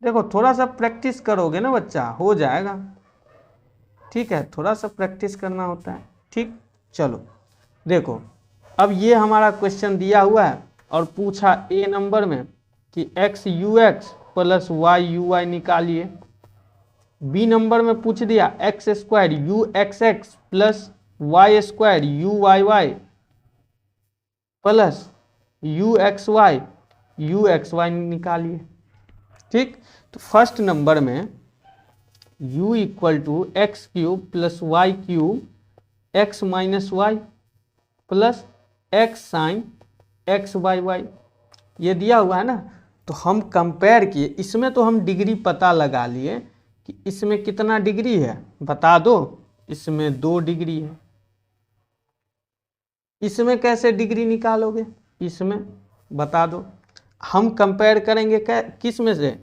देखो थोड़ा सा प्रैक्टिस करोगे ना बच्चा हो जाएगा, ठीक है, थोड़ा सा प्रैक्टिस करना होता है, ठीक। चलो देखो अब ये हमारा क्वेश्चन दिया हुआ है और पूछा ए नंबर में कि x u x plus y u y निकालिए, बी नंबर में पूछ दिया x square you x x plus Y square you Y Y plus u x y निकालिए, ठीक। तो फर्स्ट नंबर में u equal to x cube plus y cube x minus y plus x sine x y y, ये दिया हुआ है ना। तो हम कंपेयर किए, इसमें तो हम डिग्री पता लगा लिए कि इसमें कितना डिग्री है बता दो, इसमें 2 डिग्री है, इसमें कैसे डिग्री निकालोगे, इसमें बता दो। हम कंपेयर करेंगे किस में से,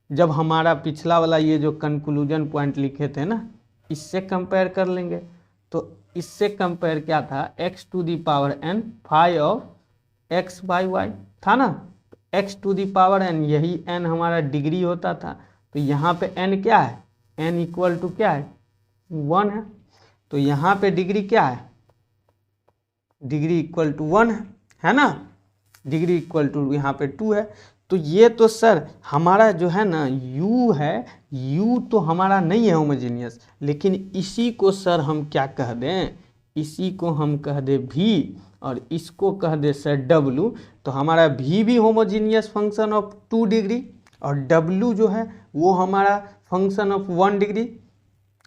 जब हमारा पिछला वाला ये जो कंक्लूजन पॉइंट लिखे थे ना, इससे कंपेयर कर लेंगे। तो इससे कंपेयर क्या था, x⁴n phi of x by y था ना, x⁴n यही n हमारा डिग्री होता था। तो यहाँ पे n क्या है, n इक्वल टू क्या है 1 है। तो यहाँ पे डिग्री क्या है, डिग्री इक्वल टू 1 है ना, डिग्री इक्वल टू यहाँ पे 2 है। तो ये तो सर हमारा जो है ना u है, u तो हमारा नहीं है होमोजीनियस, लेकिन इसी को सर हम क्या कह दें, इसी को हम कह दे v और इसको कह दे सर w। तो हमारा v भी होमोजीनियस फंक्शन ऑफ 2 डिग्री और w जो है वो हमारा फंक्शन ऑफ 1 डिग्री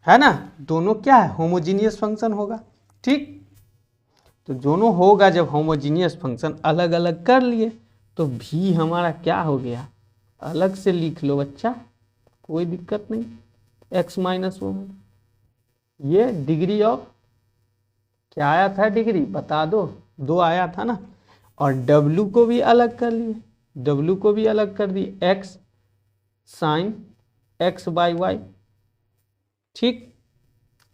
है ना, दोनों क्या है होमोजीनियस फंक्शन होगा। ठीक, तो दोनों होगा जब होमोजीनियस फंक्शन, अलग अलग कर लिए तो भी हमारा क्या हो गया, अलग से लिख लो बच्चा, कोई दिक्कत नहीं, x माइनस 1। ये डिग्री ऑफ क्या आया था, डिग्री बता दो, 2 आया था ना। और w को भी अलग कर लिए, w को भी अलग कर दिए, x sine x by y. ठीक,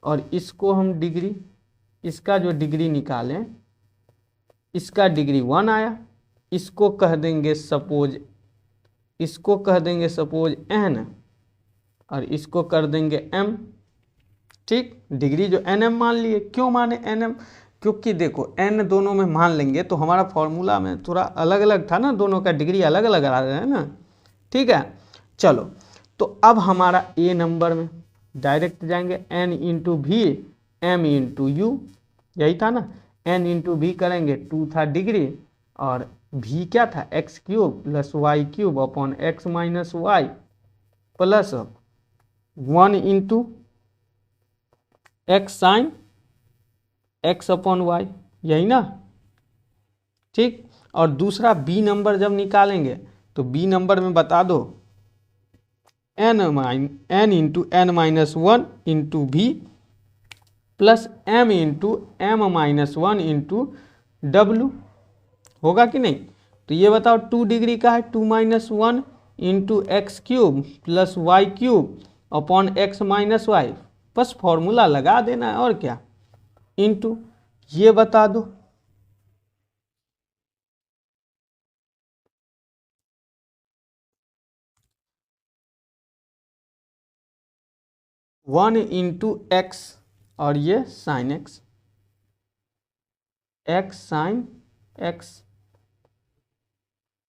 और इसको हम डिग्री, इसका जो डिग्री निकालें, इसका डिग्री 1 आया, इसको कह देंगे सपोज, इसको कह देंगे सपोज n और इसको कर देंगे m। ठीक, डिग्री जो nm मान लिए, क्यों माने nm, क्योंकि देखो n दोनों में मान लेंगे तो हमारा फॉर्मूला में थोड़ा अलग अलग था ना, दोनों का डिग्री अलग अलग आ रहा है ना। ठीक है, चलो तो अब हमारा a नंबर में डायरेक्ट जाएंगे, n into v m into u, यही था ना, n इंटू वी करेंगे 2 था डिग्री और v क्या था x³ plus y³ upon x minus y plus 1 into x sine x upon y, यही ना। ठीक, और दूसरा b नंबर जब निकालेंगे तो b नंबर में बता दो n into n minus 1 into v plus m into m minus 1 into w, होगा कि नहीं। तो ये बताओ 2 डिग्री का है 2 minus 1 into x³ plus y³ upon x minus y, बस फॉर्मूला लगा देना है और क्या, इंटू ये बता दो 1 इंटू x और ये sine x, x sine x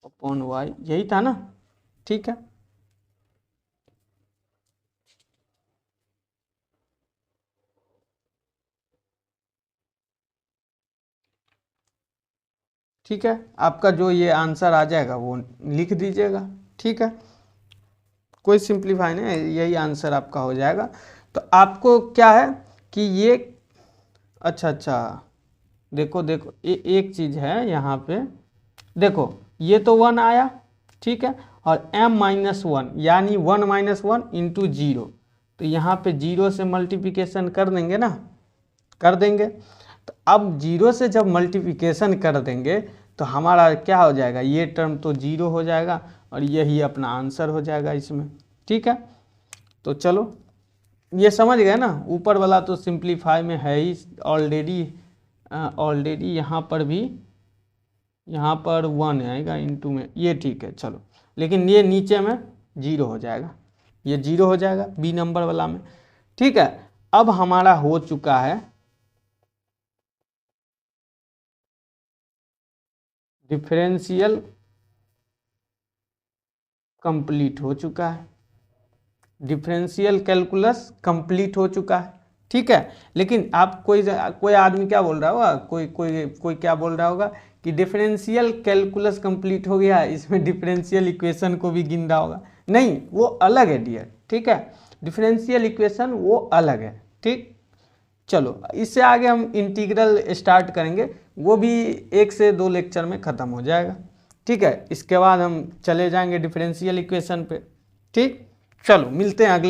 upon y, यही था ना। ठीक है, ठीक है, आपका जो ये आंसर आ जाएगा वो लिख दीजिएगा। ठीक है, कोई सिंप्लीफाई नहीं, यही आंसर आपका हो जाएगा। तो आपको क्या है कि ये अच्छा देखो देखो एक चीज़ है यहाँ पे, देखो ये तो 1 आया, ठीक है, और m माइनस 1 यानी 1 माइनस 1 इंटू 0, तो यहाँ पे 0 से मल्टीप्लिकेशन कर देंगे ना, कर देंगे। तो अब 0 से जब मल्टीप्लिकेशन कर देंगे तो हमारा क्या हो जाएगा, ये टर्म तो 0 हो जाएगा और यही अपना आंसर हो जाएगा इसमें। ठीक है, तो चलो ये समझ गए ना, ऊपर वाला तो सिंप्लीफाई में है ही ऑलरेडी यहाँ पर भी, यहाँ पर 1 आएगा इंटू में, ये ठीक है चलो, लेकिन ये नीचे में 0 हो जाएगा, ये 0 हो जाएगा बी नंबर वाला में। ठीक है, अब हमारा हो चुका है डिफरेंशियल कंप्लीट हो चुका है, डिफरेंशियल कैलकुलस कंप्लीट हो चुका है। ठीक है, लेकिन आप कोई आदमी क्या बोल रहा होगा, कोई क्या बोल रहा होगा कि डिफरेंशियल कैलकुलस कंप्लीट हो गया, इसमें डिफरेंशियल इक्वेशन को भी गिन रहा होगा। नहीं, वो अलग है डियर। ठीक है, डिफरेंशियल इक्वेशन वो अलग है। ठीक, चलो इससे आगे हम इंटीग्रल स्टार्ट करेंगे, वो भी 1 से 2 लेक्चर में ख़त्म हो जाएगा। ठीक है, इसके बाद हम चले जाएंगे डिफरेंशियल इक्वेशन पे। ठीक, चलो मिलते हैं अगले